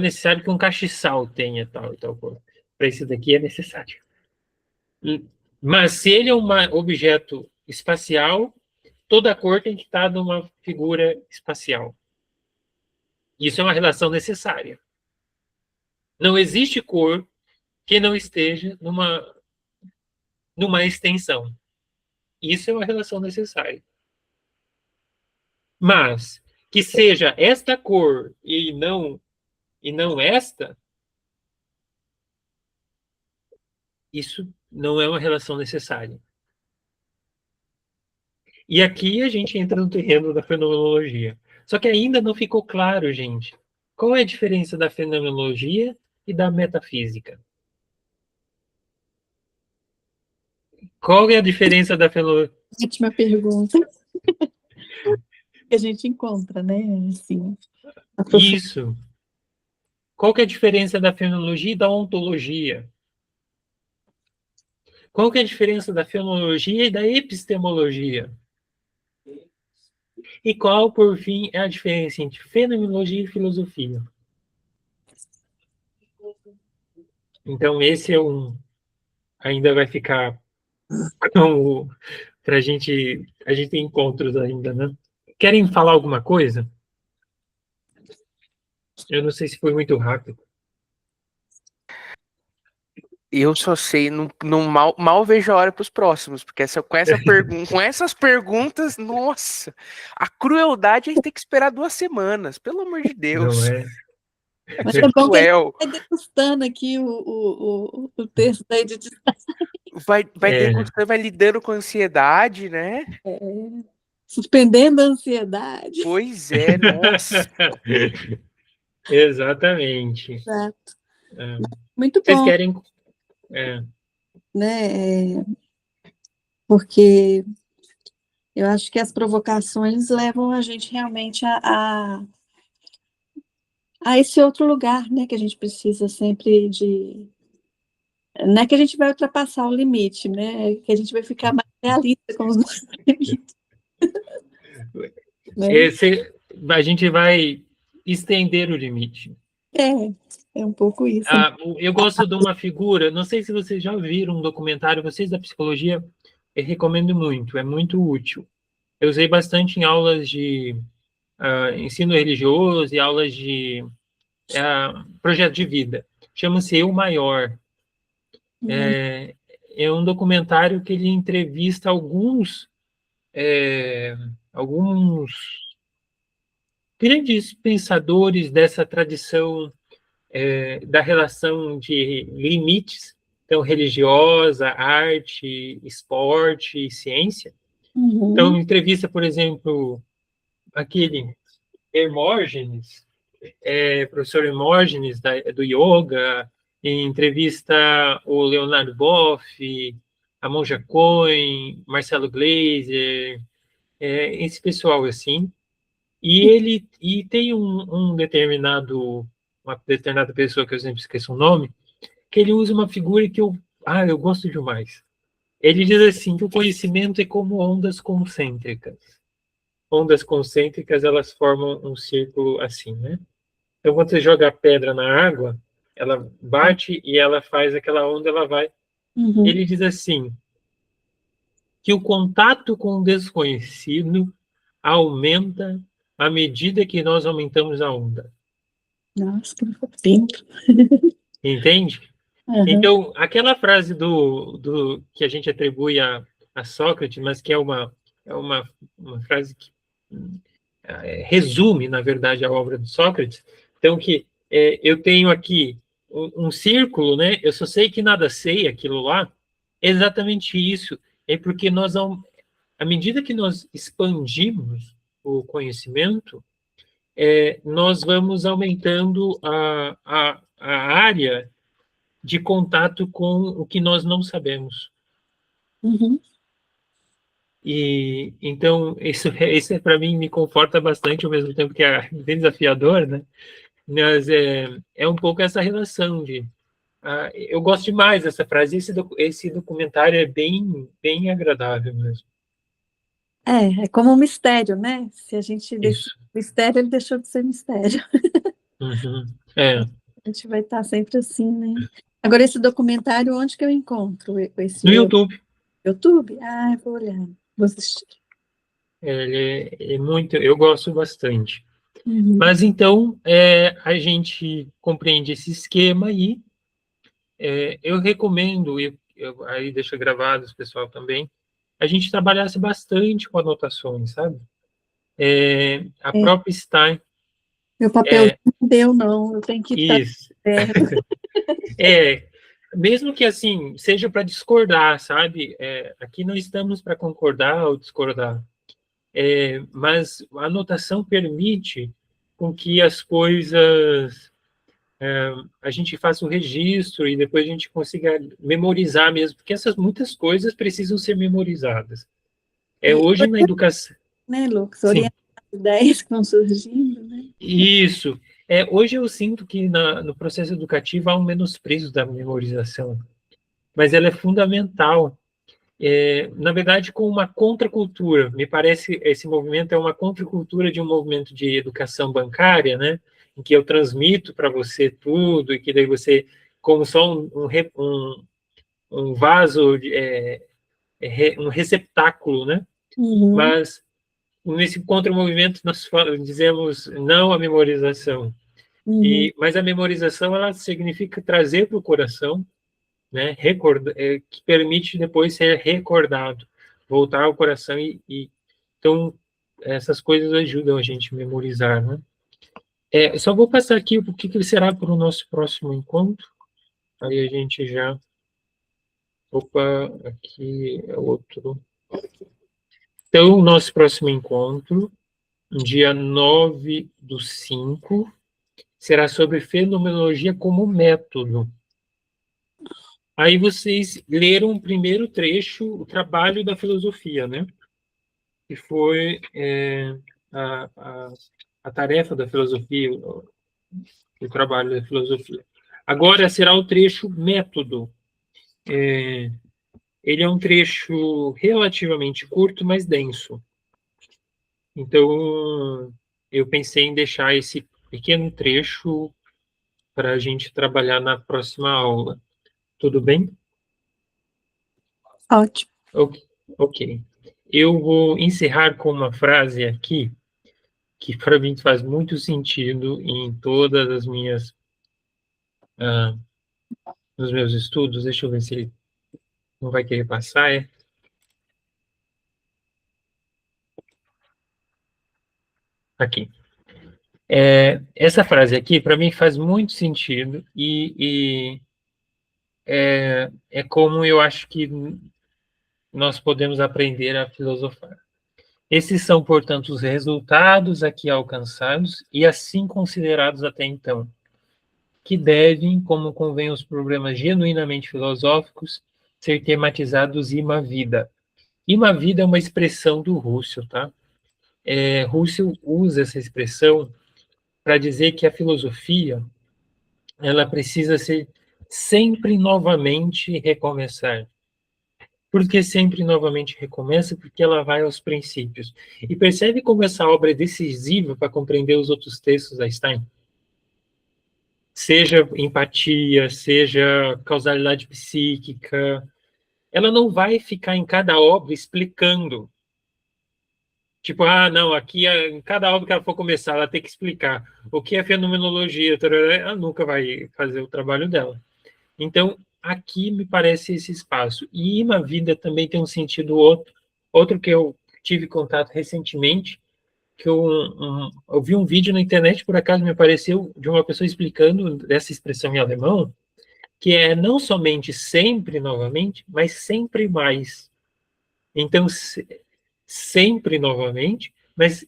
Speaker 1: necessário que um castiçal tenha tal e tal cor. Para isso daqui é necessário. Mas se ele é um objeto espacial, toda cor tem que estar numa figura espacial. Isso é uma relação necessária. Não existe cor que não esteja numa extensão. Isso é uma relação necessária. Mas que seja esta cor e não esta, isso não é uma relação necessária. E aqui a gente entra no terreno da fenomenologia. Só que ainda não ficou claro, gente, qual é a diferença da fenomenologia e da metafísica? Qual é a diferença da fenomenologia?
Speaker 3: Última pergunta que a gente encontra, né? Assim,
Speaker 1: Isso. Qual que é a diferença da fenomenologia e da ontologia? Qual que é a diferença da fenomenologia e da epistemologia? E qual, por fim, é a diferença entre fenomenologia e filosofia? Então, esse é um. Ainda vai ficar para a gente ter encontros ainda, né? Querem falar alguma coisa? Eu não sei se foi muito rápido.
Speaker 2: Eu só sei, mal vejo a hora para os próximos, porque com essas perguntas, nossa, a crueldade a gente tem que esperar 2 semanas, pelo amor de
Speaker 1: Não
Speaker 2: Deus.
Speaker 1: é?
Speaker 3: mas é bom que a
Speaker 2: Cruel.
Speaker 3: gente vai degustando aqui o texto da edição.
Speaker 2: Vai degustando, vai lidando com a ansiedade, né?
Speaker 3: Suspendendo a ansiedade.
Speaker 2: Pois é, nossa.
Speaker 1: Exatamente.
Speaker 3: Exato.
Speaker 1: É.
Speaker 3: Muito
Speaker 1: Vocês
Speaker 3: bom,
Speaker 1: querem. É.
Speaker 3: né? Porque eu acho que as provocações levam a gente realmente a esse outro lugar, né? Que a gente precisa sempre de. Não é que a gente vai ultrapassar o limite, né? É que a gente vai ficar mais realista com os nossos limites. Né?
Speaker 1: A gente vai estender o limite.
Speaker 3: É um pouco isso. Né?
Speaker 1: Eu gosto de uma figura, não sei se vocês já viram um documentário, vocês da psicologia, eu recomendo muito, é muito útil. Eu usei bastante em aulas de ensino religioso e aulas de projeto de vida. Chama-se Eu Maior. É um documentário que ele entrevista alguns grandes pensadores dessa tradição da relação de limites, então religiosa, arte, esporte e ciência. Então, entrevista, por exemplo, aquele Hermógenes, professor Hermógenes do yoga, entrevista o Leonardo Boff, a Monja Cohen, Marcelo Gleiser, esse pessoal assim. E tem uma determinada pessoa que eu sempre esqueço o nome, que ele usa uma figura que eu gosto demais. Ele diz assim que o conhecimento é como ondas concêntricas. Ondas concêntricas, elas formam um círculo assim, né? Então, quando você joga a pedra na água, ela bate e ela faz aquela onda, ela vai. Ele diz assim, que o contato com o desconhecido aumenta à medida que nós aumentamos a onda.
Speaker 3: Nossa, que tempo.
Speaker 1: Entende? Então, aquela frase que a gente atribui a Sócrates, mas que é uma frase que resume, na verdade, a obra de Sócrates. Então, que eu tenho aqui um círculo, né? Eu só sei que nada sei, aquilo lá. Exatamente isso. É porque à medida que nós expandimos o conhecimento, nós vamos aumentando a área de contato com o que nós não sabemos. E então isso para mim me conforta bastante, ao mesmo tempo que é bem desafiador, né? Mas é um pouco essa relação de eu gosto demais dessa frase. Esse documentário é bem agradável mesmo.
Speaker 3: É como um mistério, né? Se a gente deixa
Speaker 1: Isso.
Speaker 3: mistério, ele deixou de ser mistério.
Speaker 1: Uhum.
Speaker 3: A gente vai estar sempre assim, né? Agora, esse documentário, onde que eu encontro esse
Speaker 1: No YouTube.
Speaker 3: YouTube? Vou olhar, vou assistir.
Speaker 1: Ele é muito, eu gosto bastante. Mas então a gente compreende esse esquema aí. Eu recomendo, aí deixa gravado o pessoal também, a gente trabalhasse bastante com anotações, sabe? A
Speaker 3: É.
Speaker 1: própria Stein.
Speaker 3: Meu papel não deu, não. Eu tenho que estar
Speaker 1: Isso.
Speaker 3: perto.
Speaker 1: Mesmo que assim, seja para discordar, sabe? Aqui não estamos para concordar ou discordar. Mas a anotação permite com que as coisas, a gente faça o registro e depois a gente consiga memorizar mesmo, porque essas muitas coisas precisam ser memorizadas.
Speaker 3: E
Speaker 1: Hoje na educação...
Speaker 3: né, Lucas?
Speaker 1: Sim.
Speaker 3: Orientar as ideias que vão surgindo, né?
Speaker 1: Isso. Hoje eu sinto que no processo educativo há um menosprezo da memorização, mas ela é fundamental. Na verdade, com uma contracultura. Me parece esse movimento é uma contracultura de um movimento de educação bancária, né? Em que eu transmito para você tudo e que daí você, como só um vaso, um receptáculo, né?
Speaker 3: Uhum,
Speaker 1: Mas nesse contra-movimento nós dizemos não à memorização.
Speaker 3: uhum,
Speaker 1: Mas a memorização ela significa trazer para o coração, né, que permite depois ser recordado, voltar ao coração então essas coisas ajudam a gente a memorizar, né? Só vou passar aqui o que será para o nosso próximo encontro. Aí a gente já, opa, aqui é outro. Então, o nosso próximo encontro, dia 9/5, será sobre fenomenologia como método. Aí vocês leram o primeiro trecho, o trabalho da filosofia, né? Que foi a, a, a tarefa da filosofia, o trabalho da filosofia. Agora será o trecho método. Ele é um trecho relativamente curto, mas denso. Então, eu pensei em deixar esse pequeno trecho para a gente trabalhar na próxima aula. Tudo bem?
Speaker 3: ótimo.
Speaker 1: Ok. Eu vou encerrar com uma frase aqui que para mim faz muito sentido em todas as minhas nos meus estudos. Deixa eu ver se ele não vai querer passar. Aqui. Essa frase aqui para mim faz muito sentido e é como eu acho que nós podemos aprender a filosofar. Esses são, portanto, os resultados aqui alcançados e assim considerados até então, que devem, como convém os problemas genuinamente filosóficos, ser tematizados ima vida. Ima vida é uma expressão do Husserl, tá? Husserl usa essa expressão para dizer que a filosofia ela precisa ser sempre novamente recomeçar. Por que sempre novamente recomeça? Porque ela vai aos princípios. E percebe como essa obra é decisiva para compreender os outros textos da Stein? Seja empatia, seja causalidade psíquica, ela não vai ficar em cada obra explicando. Tipo, não, aqui em cada obra que ela for começar, ela tem que explicar o que é fenomenologia, ela nunca vai fazer o trabalho dela. Então, aqui me parece esse espaço. E na vida também tem um sentido outro que eu tive contato recentemente, que eu vi um vídeo na internet, por acaso me apareceu, de uma pessoa explicando dessa expressão em alemão, que é não somente sempre novamente, mas sempre mais. Então, sempre novamente, mas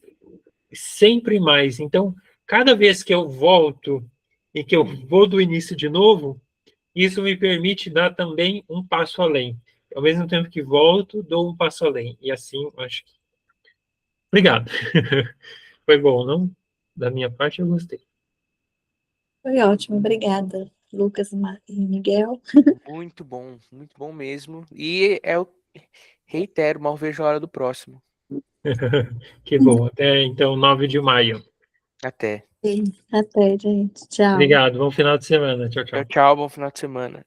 Speaker 1: sempre mais. Então, cada vez que eu volto e que eu vou do início de novo, isso me permite dar também um passo além. Ao mesmo tempo que volto, dou um passo além. E assim, acho que... Obrigado. Foi bom, não? Da minha parte, eu gostei.
Speaker 3: Foi ótimo, obrigada, Lucas e Miguel.
Speaker 2: Muito bom mesmo. E reitero, mal vejo a hora do próximo.
Speaker 1: Que bom. Até então, 9 de maio.
Speaker 2: Até.
Speaker 3: Até, gente. Tchau.
Speaker 1: Obrigado. Bom final de semana. Tchau,
Speaker 2: Tchau,
Speaker 1: tchau.
Speaker 2: tchau, bom final de semana.